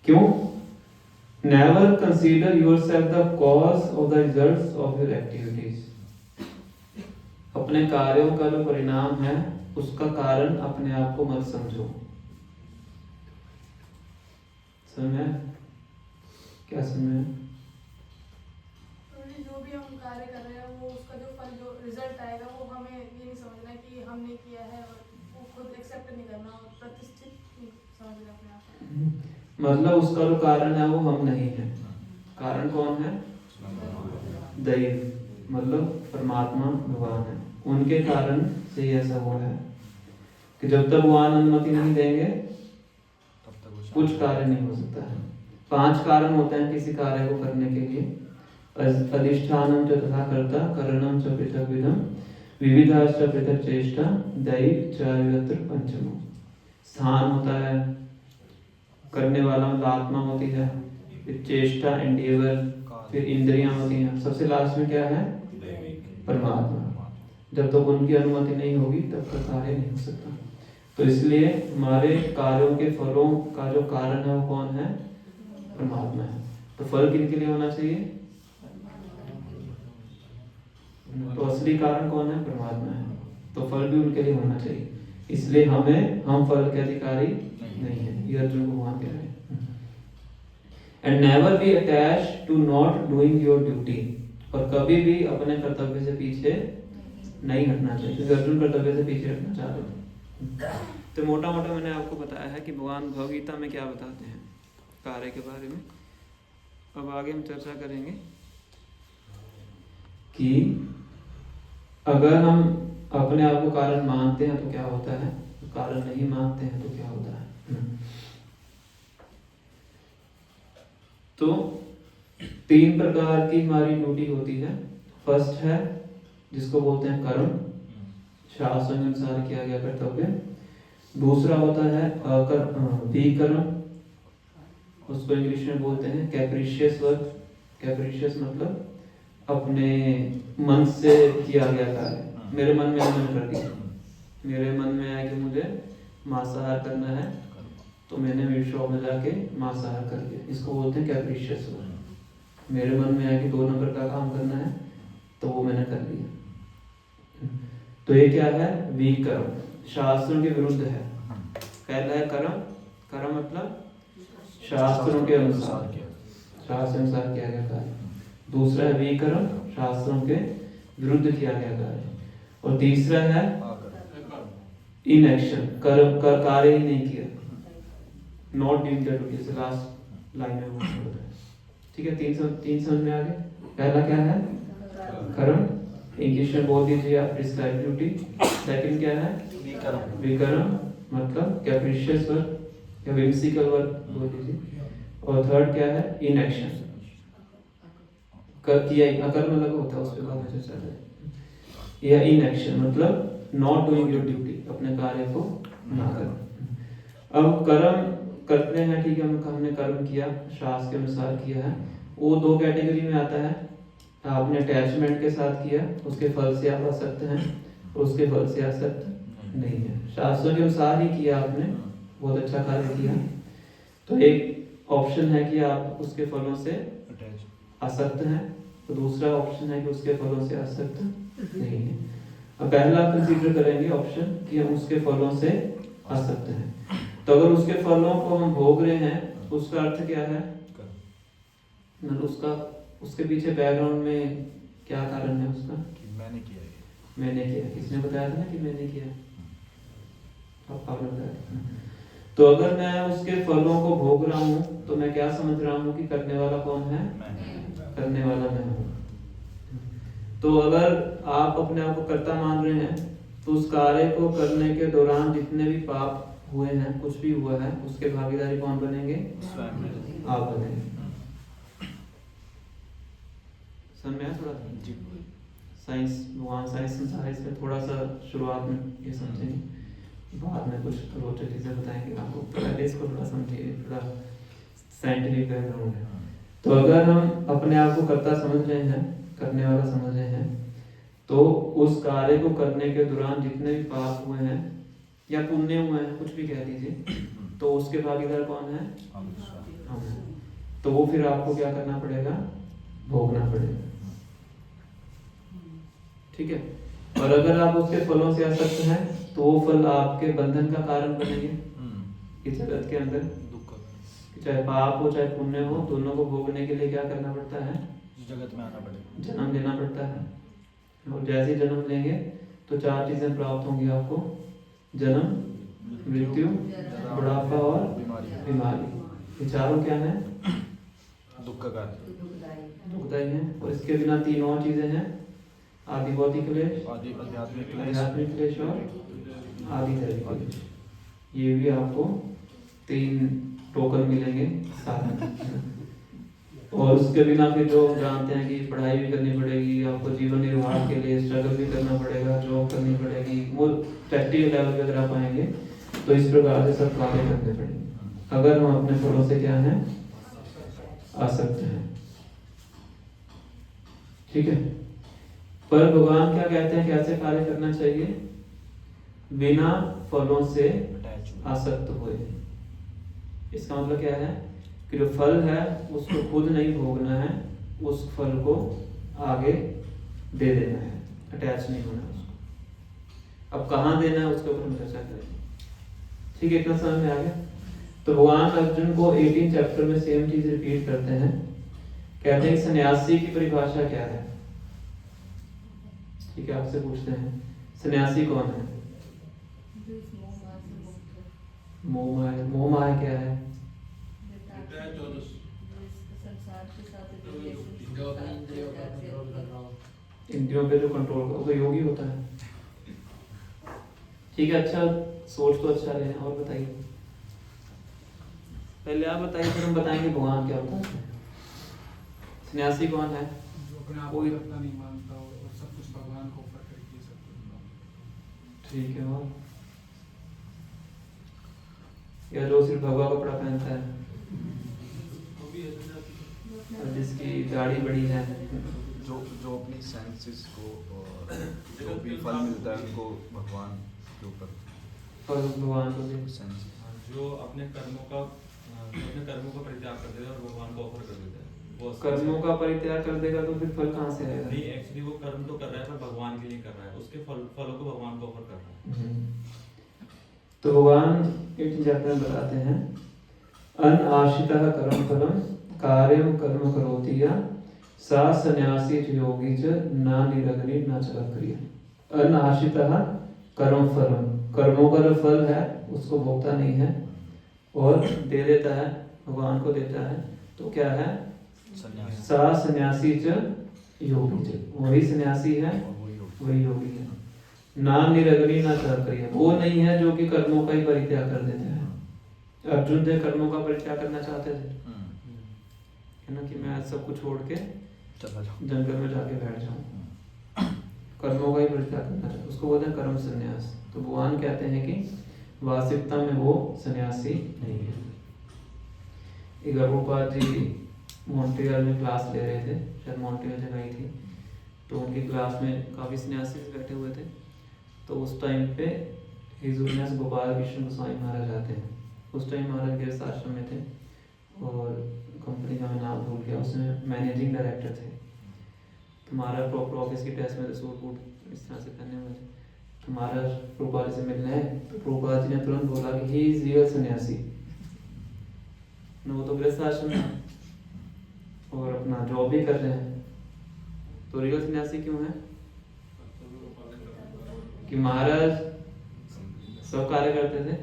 A: क्यों? Never consider yourself the cause of the results of your activities. अपने कार्यों का जो परिणाम है उसका कारण अपने आप को मत समझो। समझे? क्या समझे?
F: जो भी हम कार्य कर रहे हैं वो उसका जो फल जो रिजल्ट आएगा वो हमें ये नहीं समझना कि हमने किया है, और वो खुद एक्सेप्ट नहीं करना और प्रतिष्ठित नहीं समझना अपने आप।
A: मतलब उसका जो कारण है वो हम नहीं है। कारण कौन है? दैव, मतलब परमात्मा भगवान है। उनके कारण से ऐसा हुआ है कि जब तक भगवान अनुमति नहीं देंगे कुछ कार्य नहीं हो सकता है। 5 कारण होते हैं किसी कार्य को करने के लिए। अधिष्ठानम च तथा कर्ता, करणम च पृथक विधम, विविधाश्च पृथक चेष्टा, दैव च यत्र पंचमो। स्थान होता है, करने वाला मतलब आत्मा होती है, फिर चेष्टा एंडेवर, फिर इंद्रियां होती हैं, सबसे लास्ट में क्या है? परमात्मा। जब तक उनकी अनुमति नहीं होगी तब तक कार्य नहीं हो सकता। तो इसलिए हमारे कार्यों के फलों का जो कारण है वो कौन है? परमात्मा है। तो फल किनके लिए होना चाहिए? तो असली कारण कौन है? परमात्मा है। तो फल भी उनके लिए होना चाहिए। इसलिए हम फल के अधिकारी नहीं है, ये अर्जुन भगवान कह रहे हैं। And never be attached to not doing your duty, और कभी भी अपने कर्तव्य से पीछे नहीं हटना चाहिए, क्योंकि अर्जुन कर्तव्य से पीछे हटना चाह रहे थे। तो मोटा मोटा मैंने आपको बताया है कि भगवान भगवद गीता में क्या बताते हैं कार्य के बारे में। अब आगे हम चर्चा करेंगे कि अगर हम अपने आप को कारण मानते हैं तो क्या होता है, कारण नहीं मानते हैं तो क्या होता है। तो 3 प्रकार की हमारी ड्यूटी होती है। फर्स्ट है जिसको बोलते हैं कर्म, शास्त्र के अनुसार किया गया कर्तव्य। दूसरा होता है विकर्म, उसको इंग्लिश में बोलते हैं कैप्रिशियस वर्क। कैप्रिशियस मतलब अपने मन से किया गया कार्य। मेरे मन में मन कर दिया, मेरे मन में आया कि मुझे मांसाहार करना है तो मैंने मीट शॉप में जाके मांसाहार कर दिया, इसको बोलते हैं कैप्रिशियस वर्क। मेरे मन में आया कि 2 नंबर का काम करना है तो वो मैंने कर लिया। तो ये क्या है? विकर्म, शास्त्रों के विरुद्ध है। पहला है कर्म, कर्म मतलब शास्त्रों के अनुसार, शास्त्र अनुसार किया गया कार्य। दूसरा है विकर्म, शास्त्रों के विरुद्ध किया गया कार्य। और तीसरा है इनएक्शन, कर्म का कार्य ही नहीं किया, नॉट डूइंग द ड्यूटी, से लास्ट लाइन में वो होता है। ठीक है, 3 समझ में आ गए। पहला क्या है? कर्म, इंग्लिश में बोल दीजिए आप प्रिस्क्राइब ड्यूटी। सेकंड क्या है? विकर्म मतलब कैप्रिशियस वर्क या विम्सिकल वर्क बोल दीजिए। और थर्ड क्या है? इनएक्शन, कर किया अकर्म लगा होता है, उस पर बाद में चर्चा करें। या इनएक्शन मतलब नॉट डूइंग योर ड्यूटी, अपने कार्य को ना करना। अब कर्म करते हैं, ठीक है, हमने कर्म किया, शास्त्र के अनुसार किया है, वो 2 कैटेगरी में आता है। आपने अटैचमेंट के साथ किया, उसके फल से आप आसक्त हैं, उसके फल से आसक्त नहीं है। शास्त्रों के अनुसार ही किया आपने, बहुत अच्छा कार्य किया, तो एक ऑप्शन है कि आप उसके फलों से आसक्त हैं, तो दूसरा ऑप्शन है कि उसके फलों से आसक्त नहीं है। अब पहला कंसीडर करेंगे ऑप्शन कि हम उसके फलों से आसक्त हैं। तो अगर उसके फलों को हम भोग रहे हैं उसका अर्थ क्या है?
E: कर्म
A: मतलब उसका उसके पीछे बैकग्राउंड में क्या कारण है उसका?
E: कि मैंने किया ये।
A: मैंने किया। किसने बताया था ना कि मैंने किया? आपने बताया। तो अगर मैं उसके फलों को भोग रहा हूँ तो मैं क्या समझ रहा हूँ कि करने वाला कौन है?
E: मैं
A: करने वाला मैं हूँ। तो अगर आप अपने आप को कर्ता मान रहे हैं तो उस कार्य को करने के दौरान जितने भी पाप हुए हैं, कुछ भी हुआ है, उसके भागीदारी कौन बनेंगे?
E: स्वयं में।
A: आप बनेंगे। समझ में आया थोड़ा?
E: जी
A: साइंस, भगवान साइंस समझा, इसमें थोड़ा सा शुरुआत में ये समझेंगे, बाद में कुछ रोचक चीजें बताएंगे आपको। पहले इसको थोड़ा समझिए, थोड़ा साइंटिफिक बैकग्राउंड है। तो अगर हम अपने आप को कर्ता समझ रहे हैं, करने वाला समझ रहे हैं, तो उस कार्य को करने के दौरान जितने भी पाप हुए हैं या पुण्य हुए हैं, कुछ भी कह लीजिए, तो उसके भागीदार कौन है?
E: हम स्वयं।
A: हम हैं। तो वो फिर आपको क्या करना पड़ेगा? भोगना पड़ेगा। ठीक है। और अगर आप उसके फलों से आसक्त हैं तो वो फल आपके बंधन का कारण बनेंगे इस जगत के अंदर।
E: दुख
A: चाहे पाप हो चाहे पुण्य हो, दोनों को भोगने के लिए क्या करना पड़ता है?
E: जगत में आना पड़ेगा।
A: जन्म लेना पड़ता है। और जैसे ही जन्म लेंगे तो 4 चीजें प्राप्त होंगी आपको: जन्म, मृत्यु, बुढ़ापा और बीमारी। ये चारों क्या है?
E: दुख का कार्य।
A: दुखदायी है। और इसके बिना 3 और चीजें हैं: आदि भौतिक क्लेश,
E: आदि आध्यात्मिक क्लेश,
A: आध्यात्मिक क्लेश और आदि दैविक क्लेश। ये भी आपको 3 टोकन मिलेंगे साथ में। और उसके बिना फिर जो जानते हैं कि पढ़ाई भी करनी पड़ेगी, आपको जीवन निर्वाह के लिए स्ट्रगल भी करना पड़ेगा, जॉब करनी पड़ेगी, वो प्रैक्टिकल लेवल पे अगर आप आएंगे तो इस प्रकार से सब कार्य करने पड़ेंगे अगर हम अपने फलों से क्या हैं? आसक्त हैं। ठीक है। पर भगवान क्या कहते हैं कैसे कार्य करना चाहिए? बिना फलों से
E: अटैच हुए।
A: आसक्त हुए। इसका मतलब क्या है कि जो फल है उसको खुद नहीं भोगना है, उस फल को आगे दे देना है, अटैच नहीं होना उसको। अब कहाँ देना है उसके ऊपर हम चर्चा करेंगे। ठीक है, इतना समझ में आ गया? तो भगवान अर्जुन को 18 चैप्टर में सेम चीज रिपीट करते हैं। कहते हैं सन्यासी की परिभाषा क्या है? ठीक है, आपसे पूछते हैं सन्यासी कौन है? मोह माया। मोह माया क्या है? इंद्रियों पे जो कंट्रोल कर, वो तो योगी होता है। ठीक है, अच्छा सोच तो अच्छा रहे हैं। और बताइए, पहले आप बताइए फिर हम बताएंगे भगवान क्या होता है। सन्यासी कौन है?
G: जो अपने आप को
A: कोई
G: कर्ता नहीं मानता और सब कुछ भगवान को ऊपर करके सब कुछ।
A: ठीक है। और या जो सिर्फ भगवा कपड़ा पहनता है और जिसकी दाढ़ी बड़ी है,
E: जो जो अपनी सेंसेस को और जो भी फल मिलता है उनको भगवान के ऊपर
A: और भगवान को भी
E: सेंस।
H: जो अपने कर्मों का परित्याग कर देगा और भगवान को ऑफर कर देता है, वो
A: कर्मों का परित्याग कर देगा तो फिर फल कहाँ से आएगा?
H: नहीं, एक्चुअली वो कर्म तो कर रहा है पर भगवान के लिए कर रहा है, उसके फलों को भगवान को ऑफर कर रहा है।
A: तो भगवान 18 चैप्टर में बताते हैं अनाश्रितः कर्म फलम कार्यम कर्म करोति या सा सन्यासी च योगी च न निरग्नि न चलक्रिय। अनाश्रितः कर्म फलम, कर्मों का जो फल है उसको भोगता नहीं है और दे देता है, भगवान को देता है। तो क्या है?
E: सन्यासी।
A: सा सन्यासी च योगी च, वही सन्यासी है,
E: और
A: वही योगी है। ना निरग्नि ना चलक्रिय, वो नहीं है जो कि कर्मों का ही परित्याग कर देते हैं। अर्जुन थे कर्मों का परित्याग करना चाहते थे, है ना, कि मैं सब कुछ छोड़ के
E: चला जाओ,
A: जंगल में जाके बैठ जाऊं। कर्मों का ही परित्याग करना चाहते, उसको बोलते हैं कर्म संन्यास। तो भगवान कहते हैं कि वास्तविकता में वो सन्यासी नहीं है। एक प्रभुपाद जी मॉन्ट्रियल में क्लास ले रहे थे, शायद मॉन्ट्रियल जगह ही थी, तो उनकी क्लास में काफ़ी सन्यासी बैठे हुए थे। तो उस टाइम पे हिज होनेस गोपाल कृष्ण गोस्वामी महाराज आते हैं। उस टाइम महाराज गृहस्थ आश्रम में थे और कंपनी का मैं नाम भूल गया, उसमें मैनेजिंग डायरेक्टर थे। तो महाराज प्रॉपर ऑफिस की ड्रेस में सूट बूट इस तरह से पहने हुए थे। तुम्हारा प्रभुपाद जी से मिलना है, तो प्रभुपाद जी ने तुरंत बोला कि ही इज रियल सन्यासी। वो तो गृहस्थ आश्रम है और अपना जॉब भी कर रहे हैं, तो रियल सन्यासी क्यों है? कि महाराज सब कार्य करते थे,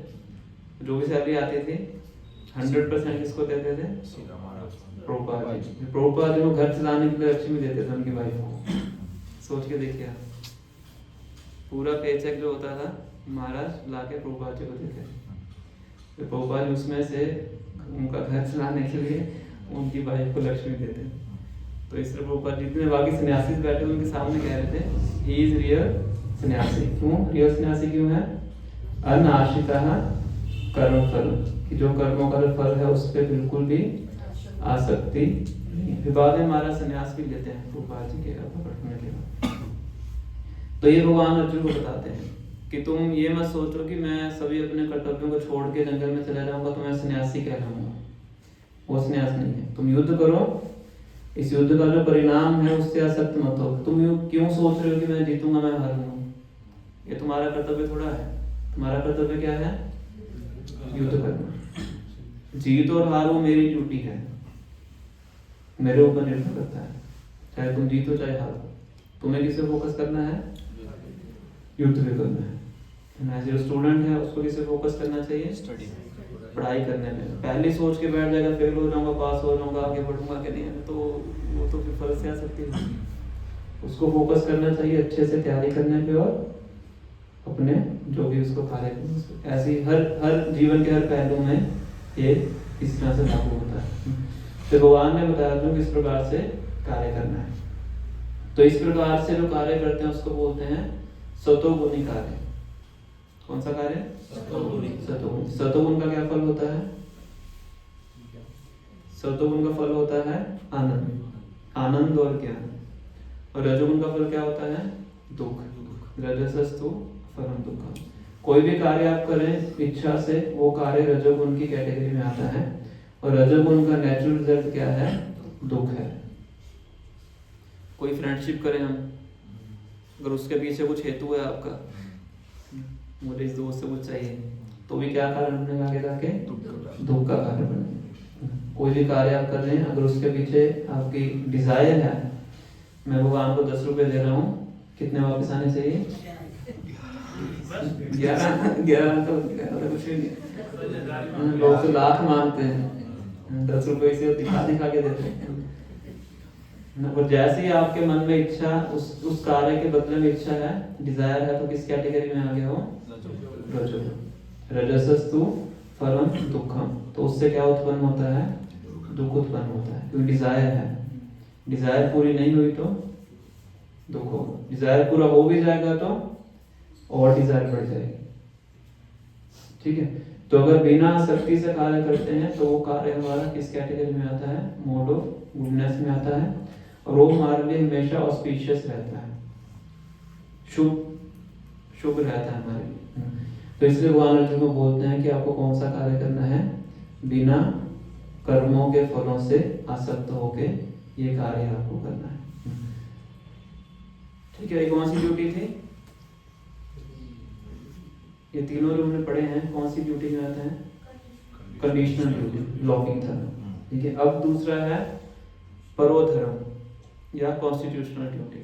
A: जो भी सैलरी आती थी 100% किसको देते थे? प्रभुपाद जी। प्रभुपाद जी को घर चलाने के लिए लक्ष्मी देते थे उनकी वाइफ को। सोच के देखिए, पूरा पेचेक जो होता था महाराज लाके प्रभुपाद जी को देते थे। तो प्रभुपाद जी उसमें से उनका घर चलाने के लिए उनकी वाइफ को लक्ष्मी देते। तो इस तरह प्रभुपाद जी जितने बाकी सन्यासी बैठे उनके सामने कह रहे थे ही इज रियल सन्यासी। क्यों रियल सन्यासी क्यों है? अनाश्रितः कर्म फल, कि जो कर्मों का फल है उस पर बिल्कुल भी आसक्ति नहीं। फिर बाद में हमारा सन्यास भी लेते हैं प्रभुपाद जी के पढ़ने के बाद। तो ये भगवान अर्जुन को बताते हैं कि तुम ये मत सोचो कि मैं सभी अपने कर्तव्यों को छोड़ के जंगल में चला जाऊंगा तो मैं सन्यासी कहलाऊंगा। वो सन्यास नहीं है। तुम युद्ध करो, इस युद्ध का जो परिणाम है उससे आसक्त मत हो। तुम क्यों सोच रहे हो कि मैं जीतूंगा, मैं हारूंगा? ये तुम्हारा कर्तव्य थोड़ा है। तुम्हारा कर्तव्य क्या है? युद्ध करना। जीत और हार वो मेरी ड्यूटी है, मेरे ऊपर निर्भर करता है, चाहे तुम जीतो चाहे हारो। तुम्हें किसे फोकस करना है? युद्ध भी करना है। जो स्टूडेंट है उसको किसे फोकस करना चाहिए?
E: स्टडी,
A: पढ़ाई करने में। पहले सोच के बैठ जाएगा फेल हो जाऊंगा, पास हो जाऊंगा, आगे बढ़ूंगा कि नहीं, तो वो तो फिर फल से आ सकती है। उसको फोकस करना चाहिए अच्छे से तैयारी करने पे और अपने जो भी उसको कार्य करना। ऐसे ही हर जीवन के हर पहलू में ये इस तरह से लागू होता है। तो भगवान ने बताया जो किस प्रकार से कार्य करना है। तो इस प्रकार से जो कार्य करते हैं उसको बोलते हैं सतोगुणी कार्य। कौन सा कार्य? सतोगुण। सतोगुण का क्या फल होता है? सतोगुण का फल होता है आनंद, आनंद और ज्ञान। और रजोगुण का फल क्या होता है? दुख। रजसस्तु फलम दुखम। कोई भी कार्य आप करें इच्छा से, वो कार्य रजोगुण की कैटेगरी में आता है। और रजोगुण का नेचुरल रिजल्ट क्या है? दुख है। कोई फ्रेंडशिप करें हम, अगर उसके पीछे कुछ हेतु है आपका, मुझे इस दोस्त से कुछ चाहिए, तो भी क्या कारण बनेगा आगे जाके? दुख का कारण बनेगा। कोई भी कार्य आप कर रहे हैं, अगर उसके पीछे आपकी डिजायर है, मैं भगवान को 10 रुपए दे रहा हूँ, कितने वापस आने चाहिए? 11 तो कुछ भी नहीं। लोग तो लाख मानते हैं, 10 रुपए से दिखा के देते हैं। और जैसे ही आपके मन में इच्छा, उस कार्य के बदले में इच्छा है, डिजायर है, तो किस कैटेगरी में आ गया हो? रजोगुण। रजसस्तु फलम दुखम। तो उससे क्या उत्पन्न होता है? दुख उत्पन्न होता है, क्योंकि डिजायर है। डिजायर पूरी नहीं हुई तो दुख होगा। डिजायर पूरा हो भी जाएगा तो और डिजायर बढ़ जाएगी। ठीक है। तो अगर बिना आसक्ति से कार्य करते हैं तो वो कार्य हमारा किस कैटेगरी में आता है? मोड ऑफ गुडनेस में आता है। और वो हमारे लिए हमेशा ऑस्पिशियस रहता है, शुभ रहता है हमारे लिए। तो इसलिए भगवान अर्जुन को बोलते हैं कि आपको कौन सा कार्य करना है? बिना कर्मों के फलों से आसक्त होके ये कार्य आपको करना है। ठीक है। कौन सी ड्यूटी थी? ये तीनों जो हमने पढ़े हैं कौन सी ड्यूटी में आते हैं? कंडीशनल ड्यूटी, लौकिक धर्म। ठीक है। अब दूसरा है परोधर्म या कॉन्स्टिट्यूशनल ड्यूटी।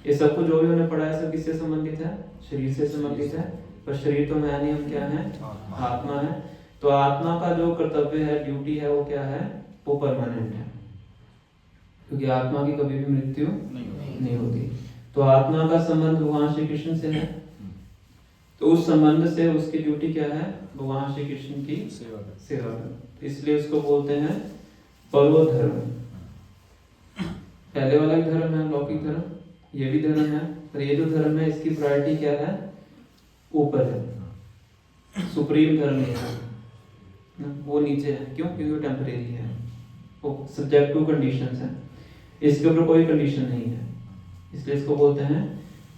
A: ये सब कुछ जो भी हमने पढ़ा है सब किससे संबंधित है? शरीर से संबंधित है। पर शरीर तो मैं नहीं, हम क्या है? आत्मा है। तो आत्मा का जो कर्तव्य है, ड्यूटी है, वो क्या है? वो परमानेंट है, क्योंकि आत्मा की कभी भी मृत्यु नहीं होती। तो आत्मा का संबंध भगवान श्री कृष्ण से है। तो उस संबंध से उसकी ड्यूटी क्या है? भगवान श्री कृष्ण की सेवा करना। इसलिए उसको बोलते हैं परोधर्म। पहले वाला भी धर्म है लौकिक धर्म, ये भी धर्म है, पर ये जो धर्म है इसकी प्रायोरिटी क्या है? ऊपर है, सुप्रीम धर्म है। वो नीचे है। क्यों? क्योंकि वो टेम्परेरी है, वो सब्जेक्ट टू कंडीशंस है। इसके ऊपर कोई कंडीशन नहीं है, इसलिए इसको बोलते हैं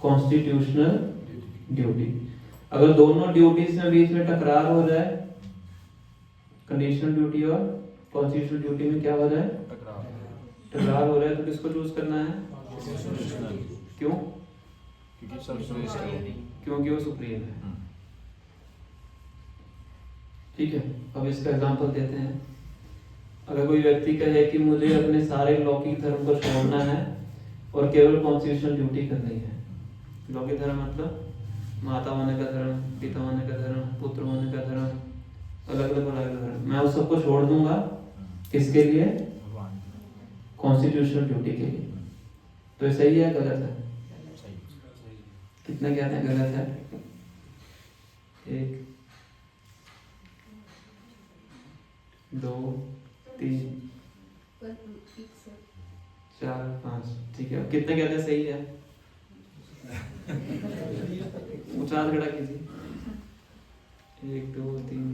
A: कॉन्स्टिट्यूशनल ड्यूटी। अगर दोनों ड्यूटीज में बीच में टकरार हो जाए, कंडीशनल ड्यूटी और कॉन्स्टिट्यूशनल ड्यूटी में क्या हो जाए? टकरार हो रहा है, तो किसको चूज करना है? क्यों?
E: क्योंकि सर्वश्रेष्ठ है।
A: क्योंकि वो सुप्रीम है। ठीक है, अब इसका एग्जांपल देते हैं। अगर कोई व्यक्ति कहे कि मुझे अपने सारे लौकिक धर्म को छोड़ना है और केवल कॉन्स्टिट्यूशनल ड्यूटी करनी है। लौकिक धर्म मतलब माता होने का धर्म, पिता होने का धर्म, पुत्र होने का धर्म, अलग अलग धर्म, मैं उस सबको छोड़ दूंगा। किसके लिए? कॉन्स्टिट्यूशनल ड्यूटी के लिए। तो ये सही है गलत है? कितने कहते हैं गलत है? 1 2 3 4 5। ठीक है, कितने कहते हैं सही है? ऊंचा हाथ खड़ा कीजिए। 1 2 3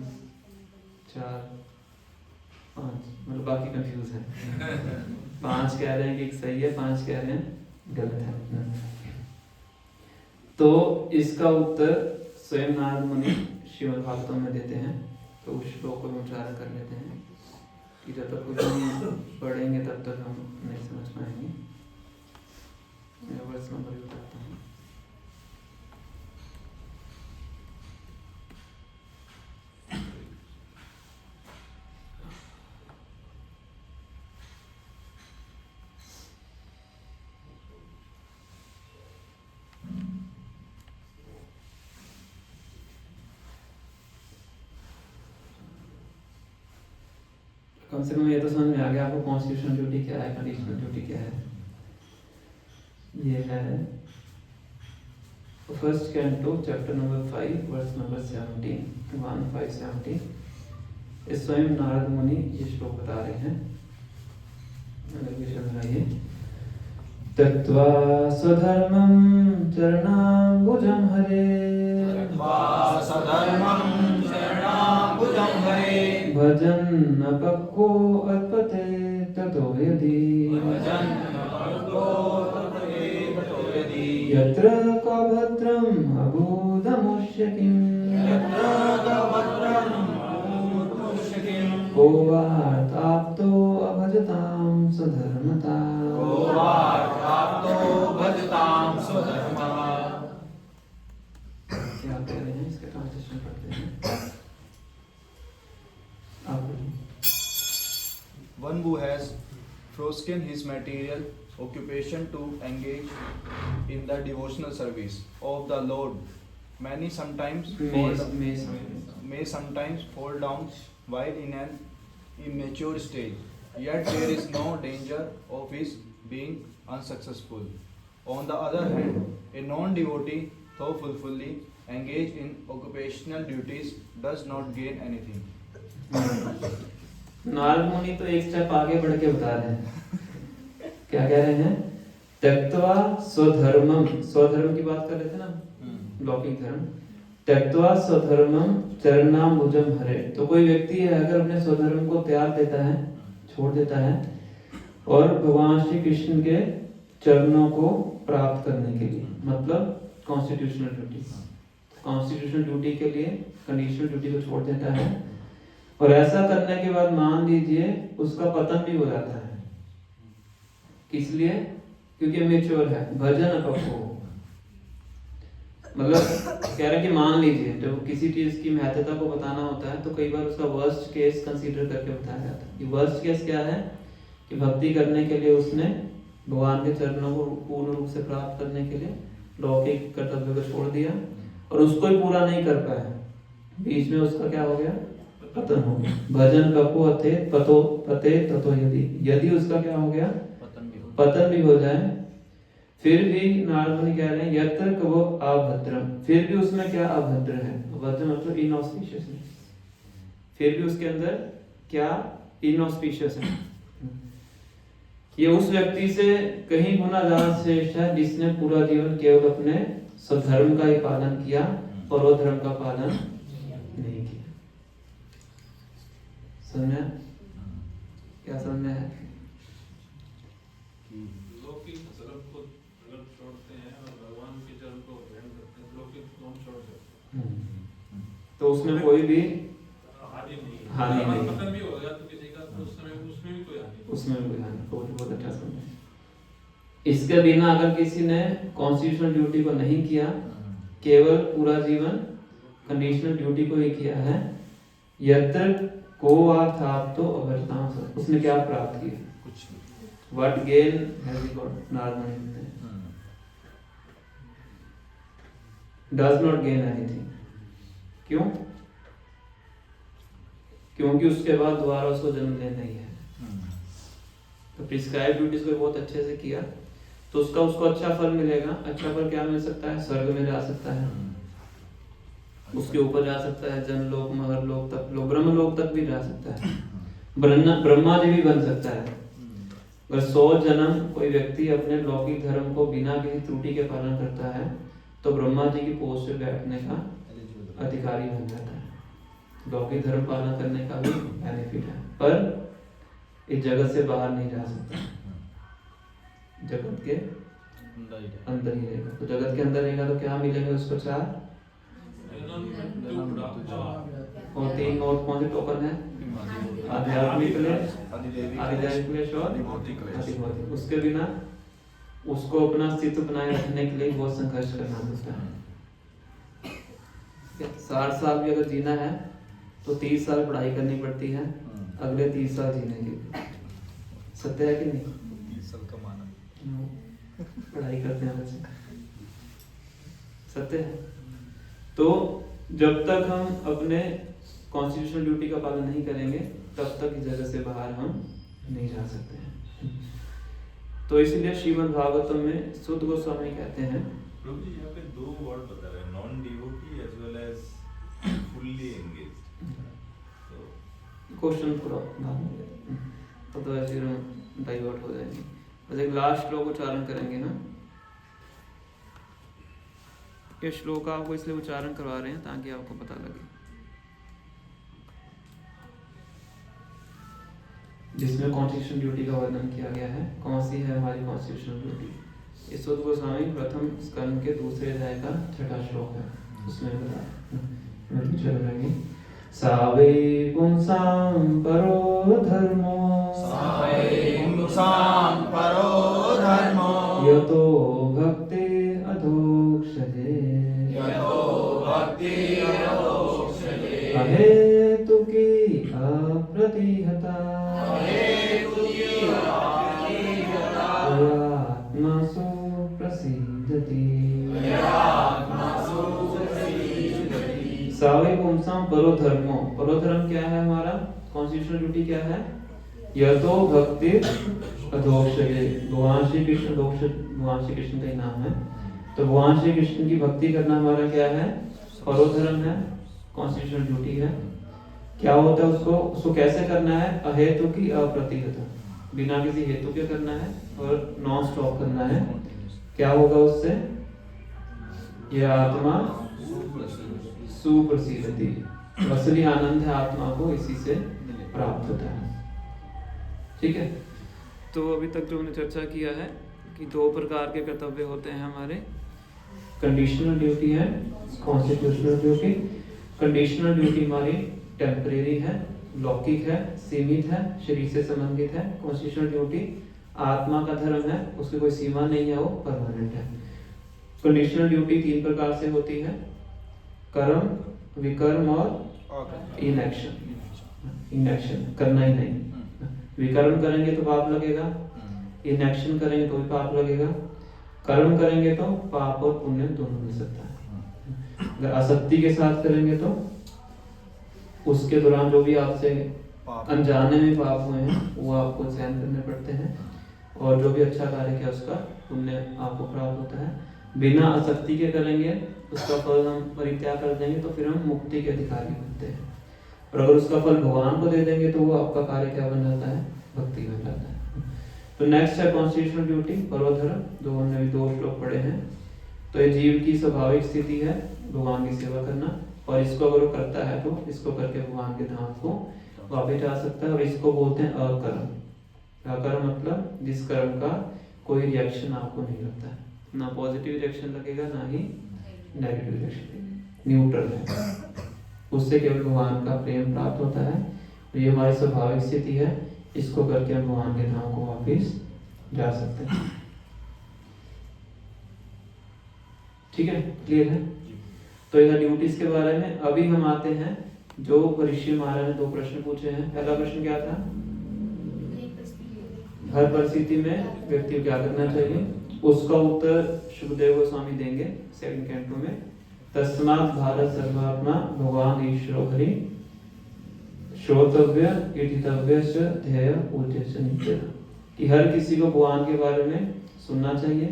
A: 4 5, मतलब बाकी कंफ्यूज है। 5 कह रहे हैं कि सही है, 5 कह रहे हैं गलत है। तो इसका उत्तर स्वयं नारद मुनि श्रीमद् भागवतम में देते हैं। तो उस श्लोक को उच्चारण कर लेते हैं कि जब तक कुछ नहीं पढ़ेंगे तब तक हम नहीं समझ पाएंगे। मैं वर्ष नंबर बताता हूँ। कम से कम ये तो समझ में आ गया आपको कॉन्स्टिट्यूशनल ड्यूटी क्या है, कंडीशनल ड्यूटी क्या है। ये है first canto chapter number 5 verse number 17, 1-5-17। इस स्वयं नारद मुनि ये श्लोक बता रहे हैं। त्यक्त्वा स्वधर्मं चरणाम्बुजं हरे, भजन् अपक्वो अल्पते ततो यदि, यत्र कभद्रम् अबोधमुष्य किम्, को वार्ताप्तो अभजतां स्वधर्मता। क्या कह रहे हैं, इसका ट्रांसलेशन करते हैं।
E: One who has forsaken his material occupation to engage in the devotional service of the Lord may sometimes fall down while in an immature stage, yet there is no danger of his being unsuccessful. On the other hand, a non-devotee, though fully engaged in occupational duties, does not gain anything.
A: Narad मुनि तो एक step आगे बढ़ के बता रहे हैं। क्या कह रहे हैं? त्यक्त्वा स्वधर्मम, स्वधर्म की बात कर रहे थे ना, लौकिक धर्म। त्यक्त्वा स्वधर्मम चरणाम्बुजं हरे। तो कोई व्यक्ति है अगर अपने स्वधर्म को त्याग देता है, छोड़ देता है और भगवान श्री कृष्ण के चरणों को प्राप्त करने के लिए, मतलब कॉन्स्टिट्यूशनल ड्यूटी, कॉन्स्टिट्यूशनल ड्यूटी के लिए कंडीशनल ड्यूटी को छोड़ देता है, और ऐसा करने के बाद मान लीजिए उसका पतन भी हो जाता है। किस लिए? क्योंकि मेच्योर है। भजन अपक्वो, मतलब कह रहे हैं कि मान लीजिए जब किसी चीज की महत्वता को बताना होता है तो कई बार उसका वर्स्ट केस कंसीडर करके बताया जाता है। कि वर्स्ट केस क्या है कि भक्ति करने के लिए उसने भगवान के चरणों को पूर्ण रूप से प्राप्त करने के लिए लौकिक कर्तव्य को छोड़ दिया और उसको ही पूरा नहीं कर पाया, बीच में उसका क्या हो गया? पतन हो गया। भजन कपो अथे पतो पते ततो यदि, यदि उसका क्या हो गया? पतन भी हो जाए, फिर भी नारद मुनि कह रहे हैं यत्र कवो अभद्रम, फिर भी उसमें क्या अभद्र है? अभद्र मतलब इनऑस्पिशियस, फिर भी उसके अंदर क्या इनऑस्पिशियस है। ये उस व्यक्ति से कहीं गुना ज्यादा श्रेष्ठ है जिसने पूरा जीवन केवल अपने स्वधर्म का ही पालन किया और वो धर्म का पालन नहीं किया। समझ क्या समझ है?
H: लौकिक धर्म को अगर छोड़ते हैं और भगवान के चरण को ग्रहण करते हैं, लौकिक को हम छोड़ सकते हैं,
A: तो उसमें कोई भी
H: हानि नहीं,
A: हानि नहीं,
H: पतन भी हो गया तो किसी का उस समय उसमें भी कोई हानि,
A: उसमें भी कोई हानि। बहुत अच्छा समझे। इसके बिना अगर किसी ने कॉन्स्टिट्यूशनल ड्यूटी को नहीं किया, केवल पूरा जीवन कंडीशनल ड्यूटी को ही किया है। यत्र को आथाप्तो अभरतां सत्, उसने क्या प्राप्त किया?
E: कुछ नहीं।
A: What gain has he got? Narad does not gain anything. क्यों? क्योंकि उसके बाद दोबारा उसको जन्म लेना ही है। तो प्रिस्क्राइब ड्यूटीज को बहुत अच्छे से किया तो उसको अच्छा फल मिलेगा। अच्छा फल क्या मिल सकता है? स्वर्ग में जा सकता है, उसके ऊपर जा सकता है, जनलोक, महरलोक, तपलोक, ब्रह्मलोक तक भी जा सकता है, ब्रह्मा जी भी बन सकता है। अगर 100 जन्म कोई व्यक्ति अपने लौकिक धर्म को बिना किसी त्रुटि के पालन करता है तो ब्रह्मा जी की पोस्ट पे बैठने का अधिकारी बन जाता है। लौकिक धर्म पालन करने का भी बेनिफिट है, पर इस जगत से बाहर नहीं जा सकता, जगत के अंदर ही रहेगा। तो जगत के अंदर रहेगा तो क्या मिलेंगे उसको? 4 और 3 और कौन से टोकन है? आध्यात्मिक क्लेश, आधिदैविक क्लेश और अधिभौतिक। उसके बिना उसको अपना अस्तित्व बनाए रखने के लिए बहुत संघर्ष करना पड़ता है। 60 साल भी अगर जीना है तो 30 साल पढ़ाई करनी पड़ती है, अगले 30 साल जीने के लिए। सत्य है कि नहीं?
E: 30 साल कमाना,
A: पढ़ाई करते हैं वैसे, सत्य है। तो जब तक हम अपने कॉन्स्टिट्यूशनल ड्यूटी का पालन नहीं करेंगे तब तक इस जगह से बाहर हम नहीं जा सकते हैं। तो इसलिए श्रीमद् भागवतम में सुत गोस्वामी कहते हैं,
I: प्रभु जी यहाँ पे 2 वर्ड बता रहे हैं, non devotee as well as fully engaged. तो
A: क्वेश्चन पूरा तो ऐसे हम डाइवर्ट हो जाएंगे। बस एक लास्ट श्लोक उच्चारण करेंगे ना। ये श्लोक आपको इसलिए उच्चारण करवा रहे हैं ताकि आपको पता लगे, जिसमें कॉन्स्टिट्यूशनल ड्यूटी का वर्णन किया गया है। कौन सी है हमारी कॉन्स्टिट्यूशनल ड्यूटी? इस सुत गोस्वामी प्रथम स्कंद के 2 अध्याय का 6वां श्लोक है, उसमें बता चल रहे सावे पुंसां परो धर्मो, यतो भक्ति अधोक्षजे, अहेतुकी अप्रतिहता, आत्मासु प्रसीदति। सावे पुंसां परो धर्मो, परो धर्म क्या है हमारा? कॉन्स्टिट्यूशनल ड्यूटी क्या है? यतो भक्ति अधोक्षजे, भगवान श्री कृष्ण, भगवान श्री कृष्ण का ही नाम है। तो भगवान श्री कृष्ण की भक्ति करना हमारा क्या है? परो धर्म है, कॉन्स्टिट्यूशनल ड्यूटी है। क्या होता है उसको कैसे करना है? अहेतु की अप्रतिहता, बिना किसी हेतु के करना है और नॉन स्टॉप करना है। क्या होगा उससे? यह आत्मा सुप्रसिद्धि, असली आनंद है आत्मा को इसी से प्राप्त होता है। ठीक है, तो अभी तक जो हमने चर्चा किया है कि 2 प्रकार के कर्तव्य होते हैं हमारे, कंडीशनल ड्यूटी है, कॉन्स्टिट्यूशनल ड्यूटी। कंडीशनल ड्यूटी हमारी टेम्परेरी है, लौकिक है, सीमित है, शरीर से संबंधित है। कॉन्स्टिट्यूशनल ड्यूटी आत्मा का धर्म है, उसकी कोई सीमा नहीं है, वो परमानेंट है। कंडीशनल ड्यूटी 3 प्रकार से होती है, कर्म, विकर्म और इनएक्शन। इनएक्शन करना ही नहीं, विकर्म करेंगे तो पाप लगेगा, इनएक्शन करेंगे तो भी पाप लगेगा। कर्म करेंगे तो पाप और पुण्य दोनों मिल सकता है। अगर आसक्ति के साथ करेंगे तो उसके दौरान जो भी आपसे अनजाने में पाप हुए हैं वो आपको सहन करने पड़ते हैं, और जो भी अच्छा कार्य किया उसका पुण्य आपको प्राप्त होता है। बिना आसक्ति के करेंगे उसका फल हम परित्याग कर देंगे तो फिर हम मुक्ति के अधिकारी बनते हैं, और अगर उसका फल भगवान को दे देंगे तो वो आपका कार्य क्या बन जाता है? भक्ति बन जाता है। तो नेक्स्ट है कॉन्स्टिट्यूशनल ड्यूटी, परोधर्म, जो हमने अभी 2 श्लोक पढ़े हैं। तो ये जीव की स्वाभाविक स्थिति है भगवान की सेवा करना, और इसको अगर वो करता है तो इसको करके भगवान के धाम को वापस जा सकता है। और इसको बोलते हैं अकर्म। अकर्म मतलब जिस कर्म का कोई रिएक्शन आपको नहीं लगता है, ना पॉजिटिव रिएक्शन लगेगा ना ही नेगेटिव रिएक्शन, न्यूट्रल है। उससे केवल भगवान का प्रेम प्राप्त होता है। तो ये हमारी स्वाभाविक स्थिति है, इसको करके हम भगवान के धाम को वापस जा सकते हैं। ठीक है, क्लियर है? तो यह ड्यूटीज के बारे में। अभी हम आते हैं जो ऋषि महाराज ने 2 प्रश्न पूछे हैं। पहला प्रश्न क्या था? हर परिस्थिति में व्यक्ति को क्या करना चाहिए, उसका उत्तर शुभदेव गोस्वामी देंगे 2nd कैंटो में। तस्मात् भारत सर्वात्मा भगवान ईश्वरो हरि श्रोतव्य कीर्तितव्य च ध्येय पूज्य च नित्य। कि हर किसी को भगवान के बारे में सुनना चाहिए,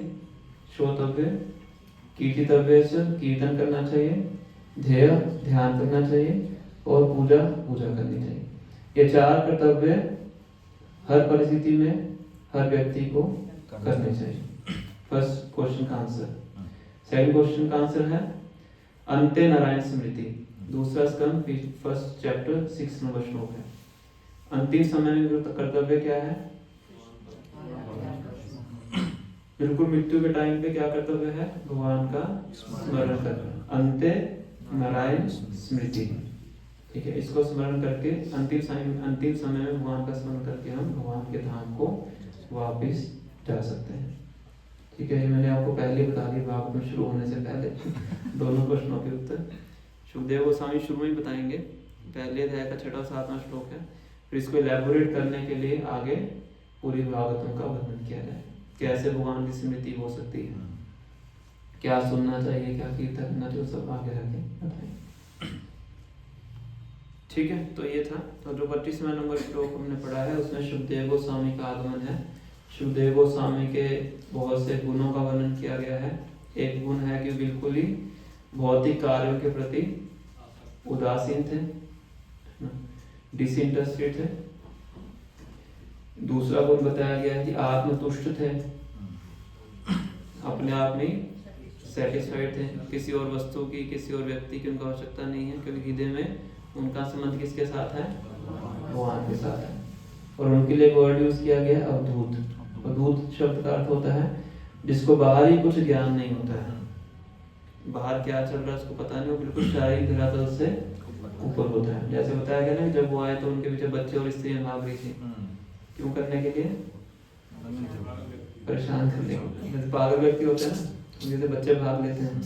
A: श्रोतव्य कीर्तितव्य च कीर्तन करना चाहिए, ध्येय ध्यान करना चाहिए, और पूजा करनी चाहिए। ये 4 कर्तव्य हर परिस्थिति में हर व्यक्ति को करने चाहिए। फर्स्ट क्वेश्चन का आंसर। सेकंड क्वेश्चन का आंसर है अंते नारायण स्मृति, दूसरा स्कंद, फर्स्ट चैप्टर 6 नंबर श्लोक है। अंतिम समय में कर्तव्य क्या है? बिल्कुल मृत्यु के टाइम पे क्या कर्तव्य है? भगवान का स्मरण करना। अंते नारायण स्मृति, ठीक है। इसको स्मरण करके अंतिम समय में भगवान का स्मरण करके हम भगवान के धाम को वापस जा सकते हैं, ठीक है। ये मैंने आपको पहले बता दिया भागवत में शुरू होने से पहले दोनों प्रश्नों के उत्तर शुभदेव गोस्वामी शुरू में ही बताएंगे। पहले अध्याय का 6वां 7वां श्लोक है, फिर इसको इलैबोरेट करने के लिए आगे पूरी भागवतों का वर्णन किया जाए। कैसे भगवान की स्मृति हो सकती है, क्या सुनना चाहिए, क्या कीर्तन करना चाहिए, सब आगे रखे बताएंगे, ठीक है। तो ये था। तो जो 25वां नंबर श्लोक हमने पढ़ा है उसमें शुभदेव गोस्वामी का आगमन है। शुभदेव गोस्वामी के बहुत से गुणों का वर्णन किया गया है। एक गुण है कि बिल्कुल ही भौतिक कार्यों के प्रति उदासीन थे, डिसइंटरेस्टेड थे। दूसरा गुण बताया गया है कि आत्मतुष्ट थे, अपने आप में सेटिस्फाइड थे, किसी और वस्तु की, किसी और व्यक्ति की उनको आवश्यकता नहीं है, क्योंकि हृदय में उनका संबंध किसके साथ है? भगवान के साथ है। और उनके लिए वर्ड यूज किया गया है अवधूत। अवधूत शब्द का अर्थ होता है जिसको बाहर ही कुछ ज्ञान नहीं होता है, बाहर क्या चल रहा है उसको पता नहीं, वो बिल्कुल शारीरिक धरातल से ऊपर होता है। जैसे बताया गया ना, जब वो आए तो उनके पीछे बच्चे और स्त्रियां भाग रही थी, क्यों करने के लिए? परेशान करने के लिए। पागल व्यक्ति होते हैं ना, जैसे बच्चे भाग लेते हैं,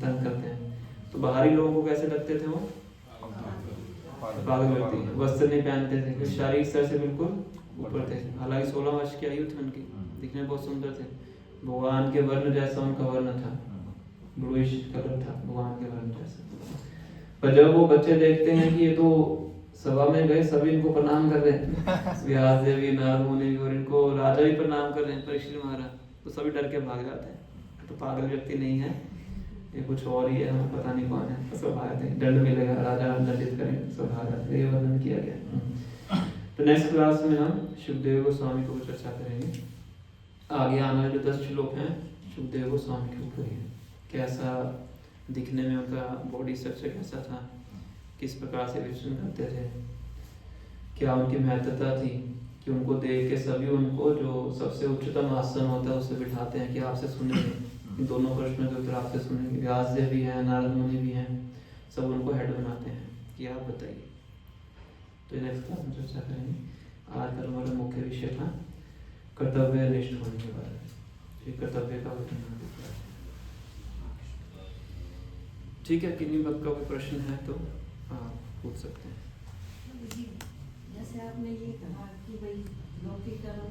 A: तंग करते हैं, तो बाहरी लोगों को कैसे लगते थे? वो पागल व्यक्ति, वस्त्र नहीं पहनते थे, क्योंकि शारीरिक स्तर से बिल्कुल ऊपर थे। हालांकि 16 वर्ष की आयु थी उनकी, दिखने में बहुत सुंदर थे। भगवान के वर्ण जैसा उनका वर्ण था, ब्लूइश कलर था भगवान के वर्ण जैसा। पर जब वो बच्चे देखते हैं कि ये तो सभा में गए, सभी इनको प्रणाम कर रहे हैं, व्यास देवी, नारद मुनि, और इनको राजा भी प्रणाम कर रहे हैं, परीक्षित महाराज, तो सभी डर के भाग जाते हैं। तो पागल व्यक्ति नहीं है, ये कुछ और ही है, हमें पता नहीं कौन है, सब भागते हैं, दंड मिलेगा, राजा दंडित करेंगे, सब भाग जाते हैं। ये वर्णन किया गया। तो नेक्स्ट क्लास में हम शुभदेव गोस्वामी को चर्चा करेंगे। आगे आने वाले 10 श्लोक हैं शुभदेव गोस्वामी के ऊपर ही, कैसा दिखने में उनका बॉडी स्ट्रक्चर कैसा था, किस प्रकार से विचरण करते थे, क्या उनकी महत्वता थी कि उनको देख के सभी उनको जो सबसे उच्चतम आसन होता है उससे बिठाते हैं कि आपसे सुनेंगे, इन दोनों प्रश्नों के उत्तर आपसे सुनेंगे। व्यास देव भी हैं, नारद मुनि भी हैं, सब उनको हेड बनाते हैं कि आप बताइए। तो नेक्स्ट क्लास में चर्चा करेंगे। आज का हमारा मुख्य विषय था कर्तव्य निष्ठ होने के बारे में, फिर कर्तव्य का वर्णन। ठीक है, किन्हीं वक्त का कोई प्रश्न है तो पूछ सकते हैं।
C: जैसे आपने ये कहा कि भाई लौकिक कर्म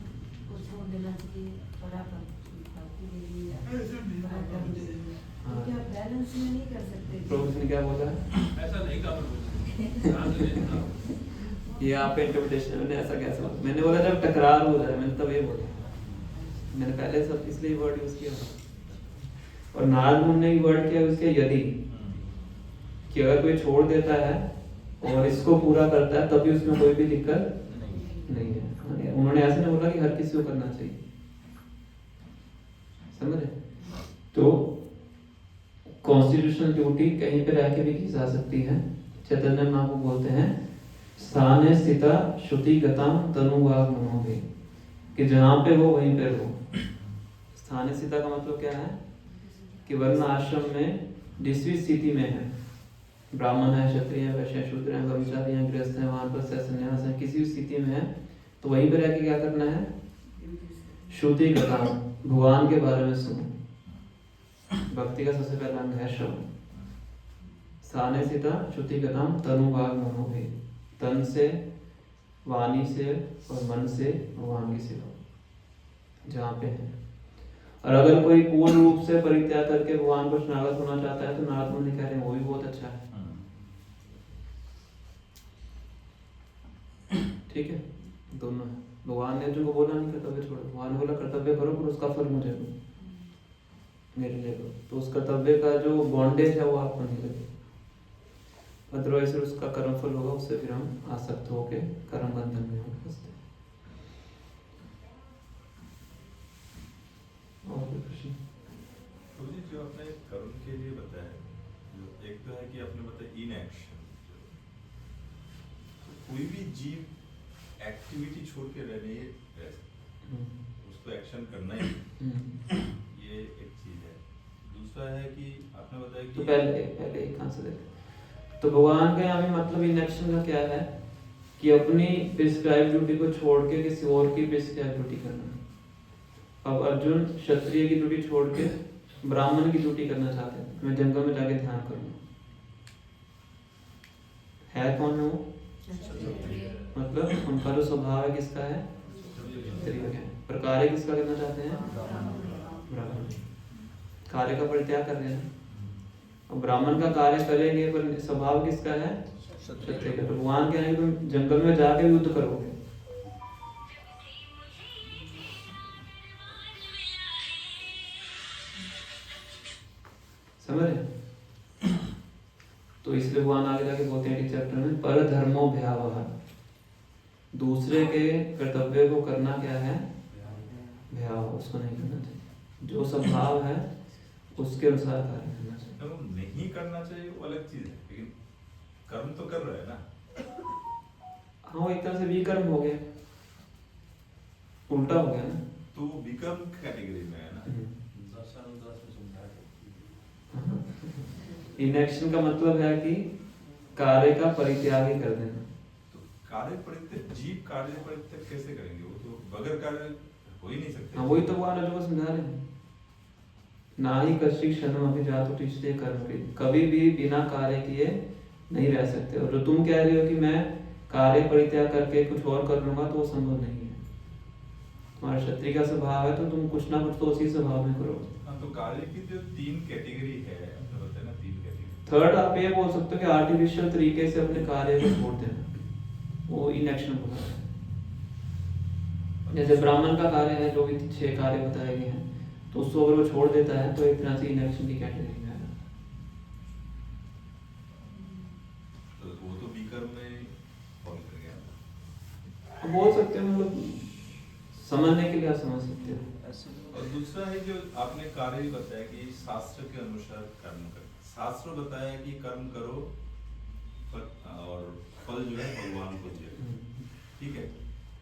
C: को छोड़ देना चाहिए, तो क्या बैलेंस में नहीं कर सकते?
A: प्रोफेसर ने क्या बोला है?
H: ऐसा नहीं कहा
A: ये आपका इंटरप्रिटेशन है। मैंने ऐसा कैसे बोला? मैंने बोला जब टकरार हो जाए, मैंने तब ये बोला। मैंने पहले सब इसलिए वर्ड यूज किया। और नारद मुनि ने वर्ड किया उसके यदि, कि अगर कोई छोड़ देता है और इसको पूरा करता है तब भी उसमें कोई भी दिक्कत नहीं है। उन्होंने ऐसे नहीं बोला कि हर किसी को करना चाहिए, समझे? तो कॉन्स्टिट्यूशनल ड्यूटी कहीं पे रह के भी की जा सकती है। चैतन्य महाप्रभु बोलते हैं स्थाने स्थिता श्रुति गताम तनुवाग मनोगे, कि जहाँ पे हो वहीं पे रहो। स्थाने स्थिता का मतलब क्या है? कि वर्ण आश्रम में जिस भी स्थिति में है, ब्राह्मण है, क्षत्रिय है, वैश्य, शूद्र है, ब्रह्मचारी है, गृहस्थ है, वानप्रस्थ है, संन्यास है, किसी भी स्थिति में है तो वहीं पे रह के क्या करना है? श्रुति गताम, भगवान के बारे में सुनो। भक्ति का सबसे पहला अंग है श्रवण। स्थाने सीता श्रुति गतम तनुभाग मनोभे, तन से, वाणी से और मन से भगवान की सेवा जहाँ पे है। और अगर कोई पूर्ण रूप से परित्याग करके भगवान को शरणागत होना चाहता है तो नारद मुनि कह रहे हैं वो भी बहुत अच्छा है। ठीक है, दोनों है। भगवान ने जो बोला नहीं कर्तव्य छोड़ो, भगवान ने बोला कर्तव्य करो पर उसका फल मुझे दो, मेरे लिए दो, तो उस कर्तव्य का जो बॉन्डेज है वो आपको नहीं लगे, अदरवाइज उसका कर्म फल होगा, उससे फिर हम आसक्त होके कर्म बंधन में होंगे फंसते। और कोई प्रश्न?
I: तो जी जो आपने कर्म के लिए बताया, जो एक तो है कि आपने बताया इनएक्शन, कोई भी जीव एक्टिविटी छोड़ के रह नहीं रह सकता, उसको एक्शन करना ही, ये एक चीज है। दूसरा है कि आपने बताया कि
A: तो पहले एक आंसर देते। तो भगवान का यहाँ पे मतलब इनएक्शन का क्या है कि अपनी प्रिस्क्राइब ड्यूटी को छोड़ के किसी और की प्रिस्क्राइब ड्यूटी करना। अब अर्जुन क्षत्रिय की ड्यूटी छोड़ के ब्राह्मण की ड्यूटी करना चाहते हैं, मैं जंगल में जाके ध्यान करूंगा। है कौन है वो? मतलब उनका जो स्वभाव है किसका है? क्षत्रिय का है। पर कार्य किसका करना चाहते हैं? ब्राह्मण। कार्य का परित्याग कर रहे हैं। और ब्राह्मण का कार्य करेंगे पर स्वभाव किसका है? क्षत्रिय का। तो भगवान कह रहे हैं तुम जंगल में जाके युद्ध करोगे। समझ रहे? तो इसलिए भगवान आगे जाके बोलते हैं चैप्टर में, पर धर्मो भयावह, दूसरे के कर्तव्य को करना क्या है? भयावह, उसको नहीं करना चाहिए। जो स्वभाव है उसके अनुसार कार्य करना चाहिए।
I: तो नहीं करना चाहिए वो अलग चीज है, लेकिन कर्म तो कर रहा है ना।
A: हाँ, वो एक तरह से विकर्म हो गया, उल्टा हो गया ना।
I: तो वो विकर्म कैटेगरी में है ना।
A: इनएक्शन का मतलब है कि कार्य का परित्याग ही कर देना।
I: तो कार्य परित्याग, जीव कार्य परित्याग कैसे करेंगे? वो तो बगैर कार्य हो ही नहीं सकते।
A: हाँ, वही तो वो अर्जुन को समझा रहे हैं। ना ही कश्चित् क्षणम अपि जातु तिष्ठते कर्मकृत्, कभी भी बिना कार्य किए नहीं रह सकते। और जो तुम कह रहे हो कि मैं कार्य परित्याग करके कुछ और कर लूंगा, तो वो संभव नहीं है। तुम्हारा क्षत्रिय का स्वभाव है तो तुम कुछ ना कुछ तो उसी स्वभाव में करो।
I: हाँ, तो कार्य की जो 3 कैटेगरी है, आपने बताया ना 3 कैटेगरी।
A: थर्ड आप ये बोल सकते हो कि आर्टिफिशियल तरीके से अपने कार्य को छोड़ देना, वो इनएक्शन होता है। जैसे ब्राह्मण का कार्य है, जो भी 6 कार्य बताए गए हैं, तो उसको अगर वो छोड़ देता है तो एक तरह से इनएक्शन की कैटेगरी में आएगा।
I: तो वो तो विकर्म में फॉल कर गया।
A: आप बोल सकते हो, मतलब समझने के लिए आप समझ सकते हो।
I: और दूसरा है जो आपने कार्य भी बताया कि शास्त्र के अनुसार कर्म कर, शास्त्र बताया कि कर्म करो और फल जो है भगवान को दिया, ठीक है।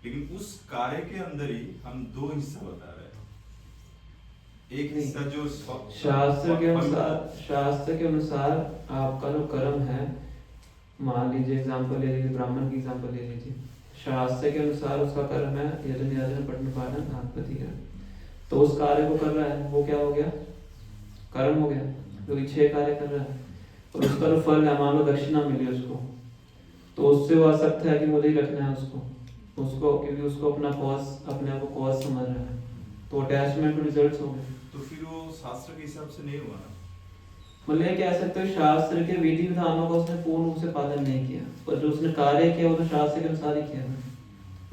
I: लेकिन उस कार्य के अंदर ही हम 2 हिस्सा बता रहे हैं। एक हिस्सा जो
A: शास्त्र के अनुसार आपका जो कर्म है, मान लीजिए एग्जाम्पल ले लीजिए, ब्राह्मण की एग्जाम्पल ले लीजिए। शास्त्र के अनुसार उसका कर्म है यजन याजन पठन पाठन आत्मति है, तो उस कार्य को कर रहा है, वो क्या हो गया? कर्म हो गया, क्योंकि 6 कार्य कर रहा है। और उसका जो फल है, मान लो दक्षिणा मिली उसको, तो उससे वो आसक्त है कि मुझे ही रखना है उसको, क्योंकि उसको अपना कॉज, अपने आप को कॉज समझ रहा है, तो अटैचमेंट टू रिजल्ट्स हो गए।
I: तो फिर वो शास्त्र के हिसाब से नहीं हुआ ना।
A: मतलब ये कह सकते हो शास्त्र के विधि विधानों का उसने पूर्ण रूप से पालन नहीं किया, पर जो उसने कार्य किया वो तो शास्त्र के अनुसार ही किया ना,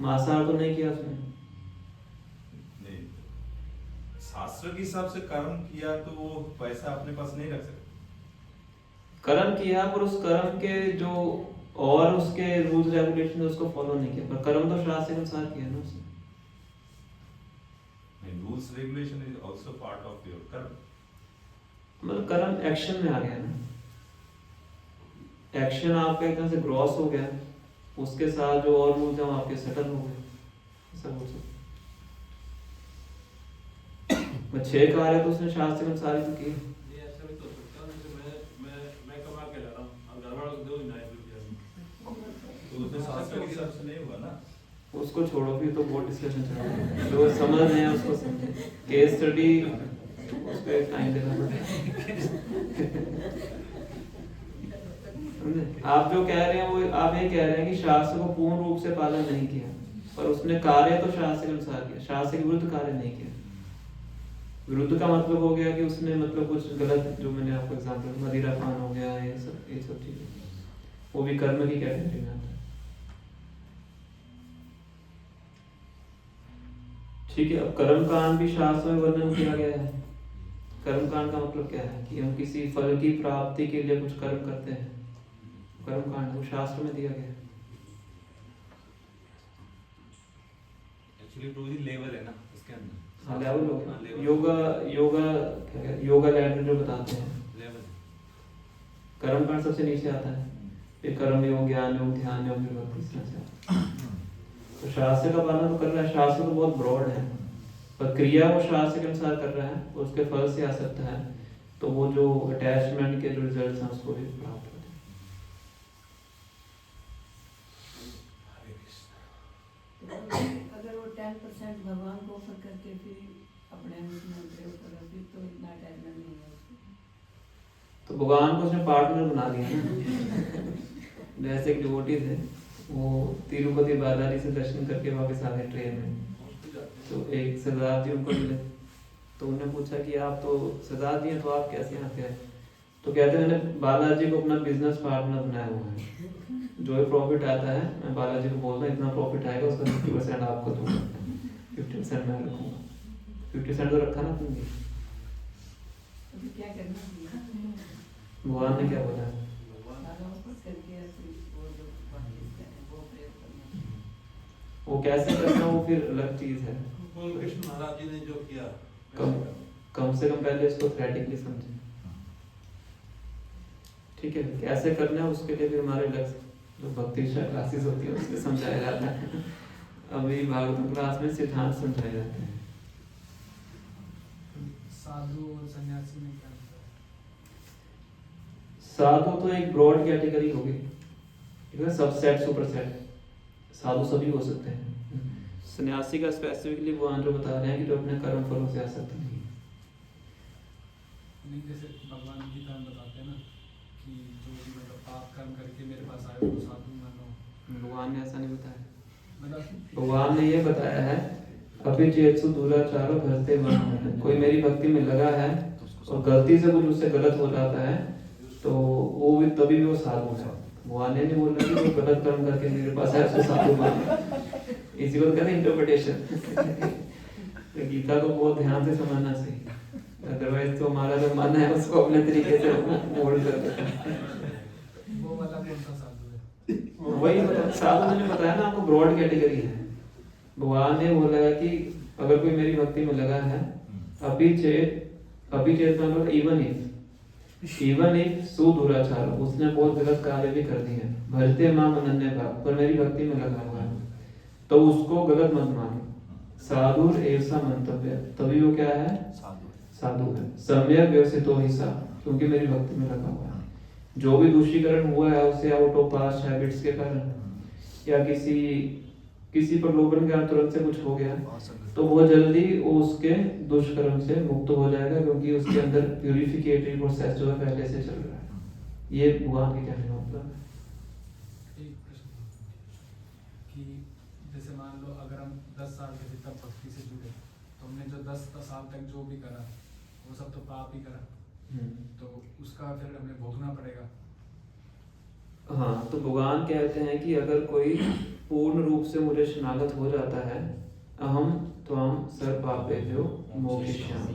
A: मांसाहार तो नहीं किया उसने।
I: नहीं, शास्त्र के हिसाब से कर्म किया तो वो पैसा अपने पास नहीं रख सकते।
A: कर्म किया, पर उस कर्म के जो और उसके रूल्स रेगुलेशन उसको फॉलो नहीं किया, पर कर्म तो शास्त्र के अनुसार किया ना उसने।
I: Rules regulation is also part of your कर्म।
A: मतलब कर्म एक्शन में आ गया ना, एक्शन आपका एक तरह से ग्रॉस हो गया, उसके साथ जो और रूल्स हैं वो आपके सेटल हो गए, ऐसा बोल सकते। 6 कार्य तो उसने शास्त्र के अनुसार ही तो किए।
H: ये ऐसा भी तो हो सकता है, जैसे मैं कमा के ला रहा हूँ, अब घर वालों को दो ही ना
I: तो उसने शास्त्र के हिसाब से नहीं हुआ ना।
A: उसको छोड़ो, फिर तो बहुत डिस्कशन चल रहा है, जो समझ रहे हैं उसको समझे। केस स्टडी उस पे टाइम देना पड़ता है। आप जो कह रहे हैं वो आप ये कह रहे हैं कि शास्त्र को पूर्ण रूप से पालन नहीं किया, पर उसने कार्य तो शास्त्र के अनुसार किया, शास्त्र के विरुद्ध कार्य नहीं किया। विरुद्ध का मतलब हो गया कि उसने मतलब कुछ गलत, जो मैंने आपको एग्जांपल मदिरा पान हो गया, ये सब चीजें, वो भी कर्म की कैटेगरी में आता है। ठीक है, अब कर्म कांड भी शास्त्र में वर्णन किया गया है। कर्म कांड का मतलब क्या है कि हम किसी फल की प्राप्ति के लिए कुछ कर्म करते हैं, कर्म कांड वो शास्त्र में दिया गया है।
I: एक्चुअली टू ही लेवल है ना इसके अंदर।
A: हाँ, लेवल हो
I: हाँ,
A: गया।
I: लेवल।
A: योगा लेवल जो बताते हैं,
I: लेवल।
A: कर्म कांड सबसे नीचे आता है, फिर कर्म योग, ज्ञान योग, ध्यान योग, फिर भक्ति से आता है। तो शास्त्र का पालन तो कर रहा है, शास्त्र तो बहुत ब्रॉड है, पर क्रिया वो शास्त्र के अनुसार कर रहा है, उसके फल से आ सकता है, तो वो जो अटैचमेंट के जो रिजल्ट्स हैं उसको भी प्राप्त होते हैं।
C: अगर वो 10% भगवान को ऑफर करके फिर अपने उसमें प्रयोग करो, फिर तो इतना अटैचमेंट नहीं है उसको।
A: तो भगवान को उसने पार्टनर बना लिया ना। जैसे एक डिवोटी थे, वो तिरुपति बालाजी से दर्शन करके वापस आ गए ट्रेन में, तो एक सरदार जी उनको मिले, तो उन्होंने पूछा कि आप तो सरदार जी हैं, तो आप कैसे यहाँ पे आए? तो कहते हैं मैंने बालाजी को अपना बिजनेस पार्टनर बनाया हुआ है, जो भी प्रॉफिट आता है मैं बालाजी को बोलता हूँ इतना प्रॉफिट आएगा उसका 50% आपको दूंगा, 50% मैं रखूंगा। 50% तो रखा ना तुमने।
C: अभी क्या करना है?
A: भगवान ने क्या बोला?
C: सारा ऑफर करके ऐसे वो जो practice करें, वो प्रयोग करना।
A: वो कैसे करना वो फिर अलग चीज है।
H: कृष्ण महाराज जी ने जो किया,
A: कम से कम पहले इसको थ्रेटिकली समझे। ठीक है, कैसे करना है उसके लिए फिर हमारे अलग जो भक्ति क्लासेस होती है उसमें समझाया जाता है। अभी भागवत क्लास में सिद्धांत समझाए जाते हैं।
G: साधु और सन्यासी में क्या अंतर है?
A: साधु तो एक ब्रॉड कैटेगरी होगी, ठीक है, सबसेट सुपरसेट। साधु सभी हो सकते हैं। सन्यासी का स्पेसिफिकली वो जो बता रहे हैं कि जो अपने कर्म फलों से आ सकते हैं।
G: नहीं, जैसे भगवान गीता में बताते हैं ना कि जो भी मतलब पाप कर्म करके मेरे पास आए वो साधु मानो।
A: भगवान ने ऐसा नहीं बताया।
G: मतलब
A: भगवान ने ये बताया है, अभी चेतसु दुराचारो भरते मन। कोई मेरी भक्ति में लगा है और गलती से कुछ उससे गलत हो जाता है, तो वो भी तभी भी वो साधु है। भगवान ने नहीं बोला कि कोई गलत कर्म करके मेरे पास है उसको साधु मानो। इसी को कहते हैं इंटरप्रिटेशन। गीता को बहुत ध्यान से समझना चाहिए, अदरवाइज तो हमारा जो मन है उसको अपने तरीके से मोल्ड कर देता है।
G: वो वाला कौन सा साधु है?
A: वही साधु मैंने बताया ना आपको, ब्रॉड कैटेगरी है। भगवान ने बोला है कि अगर कोई मेरी भक्ति में लगा है, अभी चेत मतलब इवन इफ सुदुराचार, उसने बहुत गलत कार्य भी कर दिए, भजते माम अनन्य भाव, पर मेरी भक्ति में लगा हुआ है, तो उसको गलत मत मानो। साधु ऐसा मंतव्य, तभी वो क्या है? साधु है। सम्यक व्यवसितो ही सा, क्योंकि मेरी भक्ति में लगा हुआ है। जो भी दूषीकरण हुआ है उसे आउट ऑफ पास्ट हैबिट्स के कारण या किसी प्रलोभन के कारण तुरंत से कुछ हो गया, तो बहुत जल्दी वो उसके दुष्कर्म से मुक्त हो जाएगा, क्योंकि उसके अंदर प्यूरिफिकेटरी प्रोसेस जो है पहले से चल रहा है। ये भगवान के कहने का मतलब है।
G: एक प्रश्न कि जैसे मान लो अगर हम 10 साल से तब भक्ति से जुड़े, तो हमने जो 10 साल तक जो भी करा वो सब तो पाप ही करा, तो उसका फिर हमें भोगना पड़ेगा।
A: हाँ, तो भगवान कहते हैं कि अगर कोई पूर्ण रूप से मुझे शरणागत हो जाता है, अहम त्वं सर्वपापेभ्यो मोक्षयिष्यामि,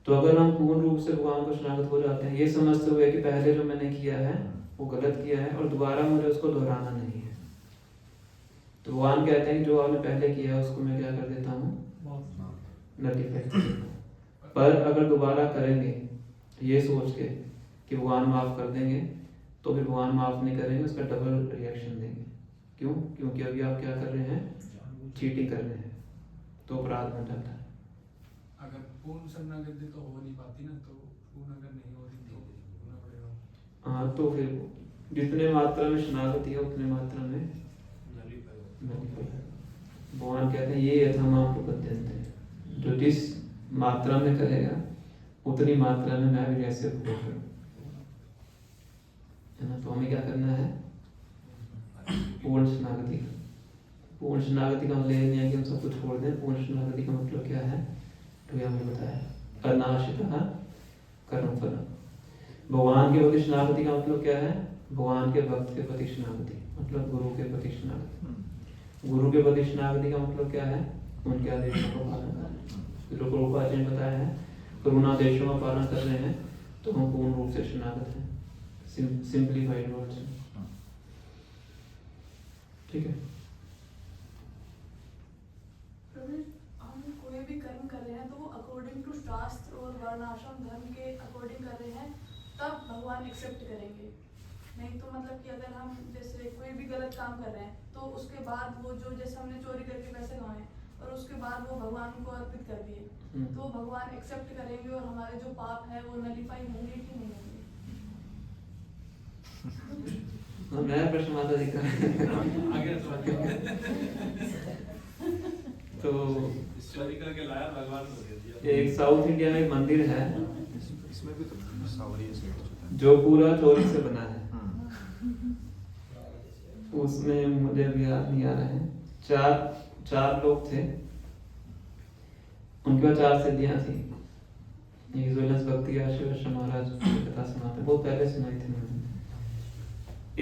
A: तो अगर हम पूर्ण रूप से भगवान को शरणागत हो जाते हैं, ये समझते हुए कि पहले जो मैंने किया है वो गलत किया है और दोबारा मुझे उसको दोहराना नहीं है, तो भगवान कहते हैं कि जो आपने पहले किया है उसको मैं क्या कर देता हूँ? नलिफाई कर देता हूँ। पर अगर दोबारा करेंगे ये सोच के कि भगवान माफ कर देंगे, तो फिर भगवान माफ नहीं करेंगे, उसका डबल रिएक्शन देंगे। क्यों? क्योंकि अभी आप क्या कर रहे हैं? चीटिंग कर रहे हैं, तो अपराध बन जाता है।
G: अगर पूर्ण शरणागति तो हो नहीं पाती ना, तो पूर्ण अगर नहीं हो रही तो होना पड़ेगा।
A: हाँ, तो फिर जितने मात्रा में शरणागति है उतने मात्रा में भगवान कहते हैं ये यथामाम प्रपद्यन्ते, जो जिस मात्रा में करेगा उतनी मात्रा में मैं भी जैसे भोग करूँ। है ना। तो हमें क्या करना है, पूर्ण शरणागति। पूर्ण शरणागति का मतलब ये नहीं है कि हम सब कुछ छोड़ दें। पूर्ण शरणागति का मतलब क्या है, तो ये हमने बताया, अनाश्रितः कर्मफलम्। भगवान के प्रति शरणागति का मतलब क्या है, भगवान के भक्त के प्रति शरणागति, मतलब गुरु के प्रति शरणागति। गुरु के प्रति शरणागति का मतलब क्या है, उनके आदेशों का पालन करना। जो प्रभुपाद जी ने बताया है, करुणादेशों का पालन कर रहे हैं तो हम पूर्ण रूप से शरणागत हैं। सिंप्लीफाइड वर्ड्स में, ठीक है।
F: हम कोई भी कर्म कर रहे हैं तो वो अकॉर्डिंग टू शास्त्र और वर्ण आश्रम धर्म के अकॉर्डिंग कर रहे हैं, तब भगवान एक्सेप्ट करेंगे। नहीं तो मतलब कि अगर हम जैसे कोई भी गलत काम कर रहे हैं तो उसके बाद वो जो जैसे हमने चोरी करके पैसे कमाए और उसके बाद वो भगवान को अर्पित कर दिए तो भगवान एक्सेप्ट करेंगे और हमारे जो पाप है वो नलीफाई होंगे कि नहीं होंगे।
A: नया प्रश्न आता दिखा
H: आगे
A: तो
H: चोरी करके लाया, भगवान को दे दिया।
A: एक साउथ इंडिया में एक मंदिर है
E: इसमें भी तो सावरिया से होता है।
A: जो पूरा चोरी से बना है। उसमें मुझे भी याद नहीं आ रहा है, चार लोग थे, उनके पास 4 सिद्धियां थी। ये जोलस भक्ति आशीर्वाद महाराज की कथा सुनाते, बहुत पहले सुनाई थी मैंने।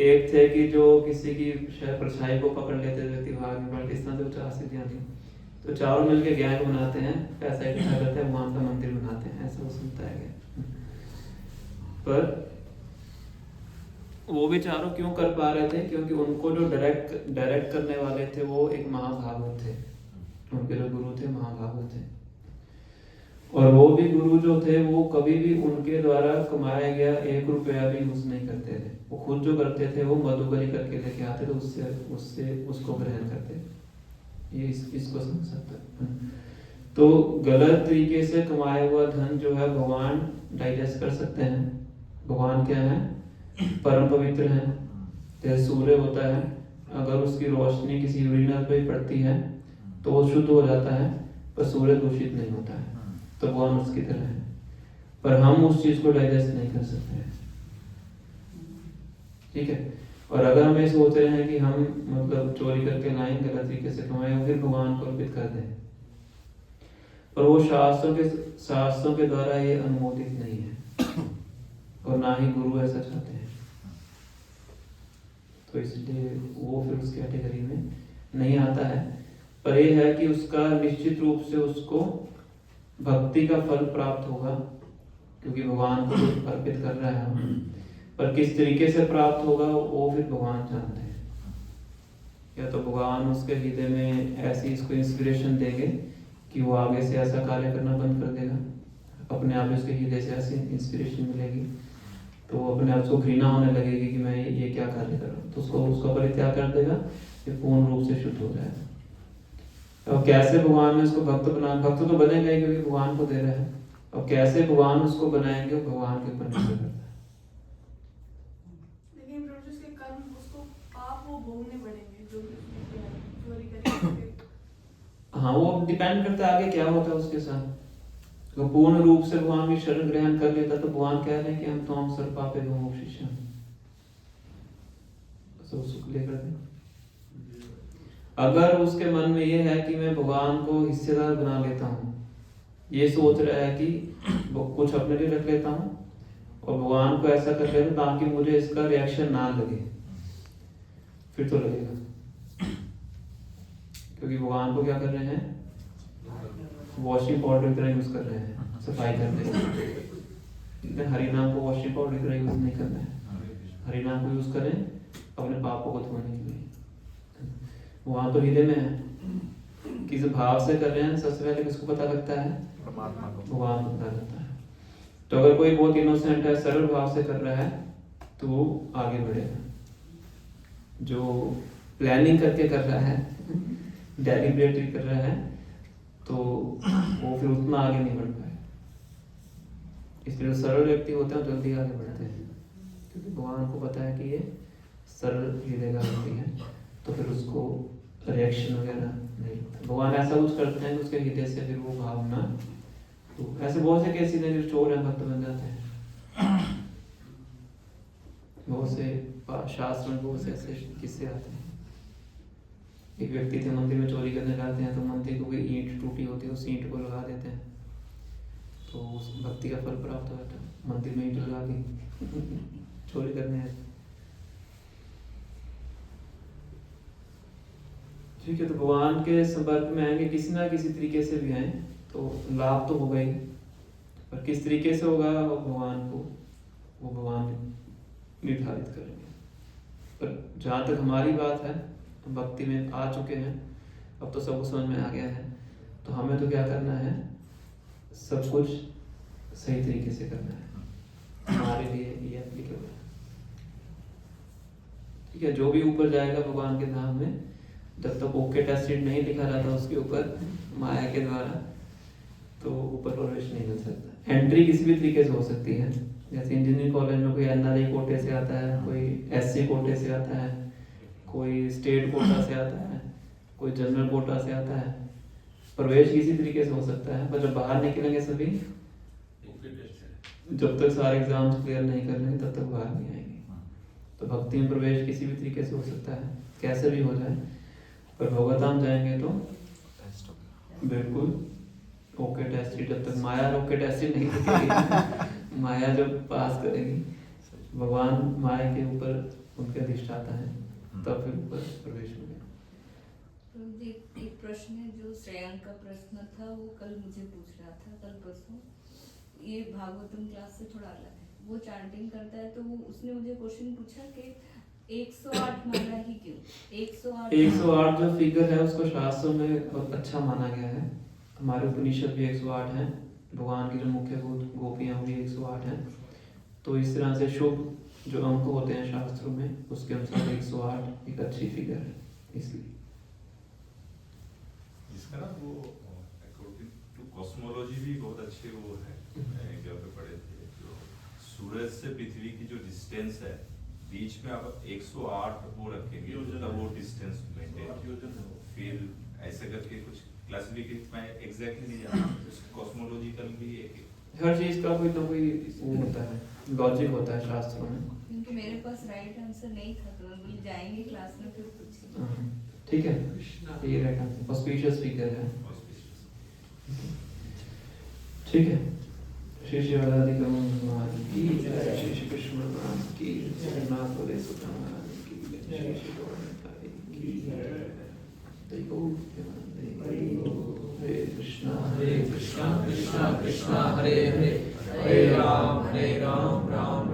A: एक थे कि जो किसी की शायद परछाई को पकड़ लेते थे व्यक्तिभाग में, इस तरह से 4 सिद्धियां थी। तो चारों मिलके गैंग बनाते हैं, पैसा इकट्ठा करते हैं, भगवान का मंदिर बनाते हैं, ऐसा वो सुनता है। पर वो भी चारों क्यों कर पा रहे थे, क्योंकि उनको जो डायरेक्ट करने वाले थे वो एक महाभागवत थे। उनके जो गुरु थे महाभागवत थे, और वो भी गुरु जो थे वो कभी भी उनके द्वारा कमाया गया 1 रुपया भी यूज नहीं करते थे। वो खुद जो करते थे वो मधुकरी करके लेके आते थे, उससे उसको ग्रहण करते। ये इसको समझ सकते हैं। तो गलत तरीके से कमाया हुआ धन जो है भगवान डाइजेस्ट कर सकते हैं। भगवान क्या है, परम पवित्र है। जैसे सूर्य होता है, अगर उसकी रोशनी किसी यूरिनल पे पड़ती है तो वो शुद्ध हो जाता है, पर सूर्य दूषित नहीं होता है। तो भगवान उसकी तरह है, पर हम उस चीज को डाइजेस्ट नहीं कर सकते हैं, ठीक है। और अगर हम ये सोच रहे हैं कि हम मतलब चोरी करके लाएं, गलत तरीके से कमाएं, फिर भगवान को अर्पित कर दें, पर वो शास्त्रों के द्वारा ये अनुमोदित नहीं है, और ना ही गुरु ऐसा चाहते हैं। तो इसलिए वो फिर उस कैटेगरी में नहीं आता है। पर ये है कि उसका निश्चित रूप से उसको भक्ति का फल प्राप्त होगा, क्योंकि भगवान को अर्पित कर रहा है। पर किस तरीके से प्राप्त होगा वो फिर भगवान जानते हैं। या तो भगवान उसके हृदय में ऐसी इसको इंस्पिरेशन देंगे कि वो आगे से ऐसा कार्य करना बंद कर देगा, अपने आप उसके हृदय से ऐसी इंस्पिरेशन मिलेगी तो वो अपने आप को घृणा होने लगेगी कि मैं ये क्या कार्य कर रहा हूँ, तो उसका परित्याग कर देगा, फिर पूर्ण रूप से शुद्ध हो जाएगा। और कैसे भगवान ने उसको भक्त बना, भक्त तो बनेगा ही क्योंकि भगवान को दे रहा है। और कैसे भगवान उसको बनाएंगे, भगवान के ऊपर निर्भर करता है।
F: लेकिन प्रभु जी, उसके कर्म, उसको पाप वो भोगने पड़ेंगे जो चोरी करके।
A: हाँ, वो डिपेंड करता है आगे क्या होता है उसके साथ। तो पूर्ण रूप से भगवान की शरण ग्रहण कर लेता तो भगवान कह रहे हैं कि हम तो हम सर्व पापे विमोक्षिष्यामि, तो सुख लेकर दें। अगर उसके मन में ये है कि मैं भगवान को हिस्सेदार बना लेता हूँ, ये सोच रहा है कि कुछ अपने लिए रख लेता हूँ और भगवान को ऐसा कर लेता ताकि मुझे इसका रिएक्शन ना लगे, फिर तो लगेगा। क्योंकि भगवान को क्या कर रहे हैं, वॉशिंग पाउडर की तरह यूज कर रहे हैं, सफाई करने के। हरि नाम को वॉशिंग पाउडर की तरह यूज नहीं करना है। हरि नाम को यूज करें अपने पापों को धोने के लिए। वहां तो हृदय में है, किस भाव से कर रहे हैं सबसे पहले किसको पता लगता है,
E: परमात्मा को,
A: भगवान को पता लगता है। तो अगर कोई बहुत इनोसेंट है, सरल भाव से कर रहा है तो वो आगे बढ़ेगा। जो प्लानिंग करके कर रहा है, डेलिब्रेटली कर रहा है, तो वो फिर उतना आगे नहीं बढ़ पाए। इसलिए जो सरल व्यक्ति होते हैं जल्दी आगे बढ़ते हैं, क्योंकि भगवान को पता है कि ये सरल हृदय का व्यक्ति है, तो फिर उसको रिएक्शन वगैरह नहीं होता। भगवान ऐसा कुछ करते हैं कि उसके हृदय से फिर वो भावना, तो ऐसे बहुत से केसेस हैं जो चोर हैं भक्त बन जाते हैं। बहुत बहुत से शास्त्र में बहुत से ऐसे किस्से आते हैं। एक व्यक्ति थे मंदिर में चोरी करने जाते हैं, तो मंदिर को कोई ईंट टूटी होती है, उस ईंट को लगा देते हैं, तो उस भक्ति का फल प्राप्त हो जाता है। मंदिर में ईंट लगा दी चोरी करने आए। ठीक है, तो भगवान के संपर्क में आएंगे किसी ना किसी तरीके से भी आए तो लाभ तो होगा ही, पर किस तरीके से होगा वो भगवान निर्धारित करेंगे। पर जहाँ तक हमारी बात है, हम भक्ति में आ चुके हैं, अब तो सब समझ में आ गया है, तो हमें तो क्या करना है, सब कुछ सही तरीके से करना है। हमारे लिए ये एप्लीकेबल है। ठीक है, जो भी ऊपर जाएगा भगवान के धाम में, जब तक ओके टेस्टेड नहीं लिखा रहता उसके ऊपर माया के द्वारा, तो ऊपर प्रवेश नहीं मिल सकता। एंट्री किसी भी तरीके से हो सकती है, जैसे इंजीनियरिंग कॉलेज में कोई एनआरआई कोटे से आता है, कोई एससी कोटे से आता है, कोई स्टेट कोटा से आता है, कोई जनरल कोटा से आता है। प्रवेश किसी तरीके से हो सकता है, पर जब बाहर निकलेंगे सभी, जब तक सारे एग्जाम्स क्लियर नहीं कर लेंगे तब तक बाहर नहीं आएंगे। तो भक्ति में प्रवेश किसी भी तरीके से हो सकता है, कैसे भी हो जाए, पर भगवताम जाएंगे तो बिल्कुल ओके टेस्टेड। जब तक माया ओके टेस्टेड नहीं होती माया जब पास करेगी, भगवान माया के ऊपर उनके अधिष्ठाता है, तब फिर ऊपर प्रवेश मिलेगा।
J: एक प्रश्न है जो श्रेयांक का प्रश्न था, वो कल मुझे पूछ रहा था, कल परसों, ये भागवतम क्लास से थोड़ा अलग है। वो चैंटिंग करता है, तो वो उसने मुझे क्वेश्चन पूछा कि 108 माना ही क्यों?
A: 108 जो फिगर है उसको शास्त्रों में बहुत अच्छा माना गया है। हमारे उपनिषद भी 108 हैं, भगवान की जो मुख्य गोपियां भी 108 हैं। तो इस तरह से शुभ जो अंक होते हैं शास्त्रों में, उसके अनुसार 108 एक अच्छी फिगर है, इसलिए
I: इसका ना वो अकॉर्डिंग टू कॉस्मोलॉजी भी बहुत अच्छे वो है। एक जगह पे पढ़े थे, जो सूरज से पृथ्वी की जो डिस्टेंस है, बीच में आप 108 वो रखेंगे, तब वो डिस्टेंस मेंटेन। फिर ऐसे करके कुछ क्लासिफिकेशन मैं एग्जैक्टली नहीं जानता, कॉस्मोलॉजिकल भी एक
A: हर चीज का कोई ना कोई वो होता है, लॉजिक होता है शास्त्रों में।
J: क्योंकि मेरे पास राइट आंसर नहीं था, तो मैं बोली जाएंगे क्लास में फिर पूछेंगे।
A: ठीक है, ये राइट आंसर ऑस्पिशियस फिगर है। ठीक है, श्री श्री राधिका भगवान की जय, श्री श्री कृष्ण भगवान की जय, जगन्नाथ बलदेव भगवान की जय, श्री श्री गौरताई की जय। हरे कृष्णा कृष्णा कृष्णा हरे हरे, हरे राम राम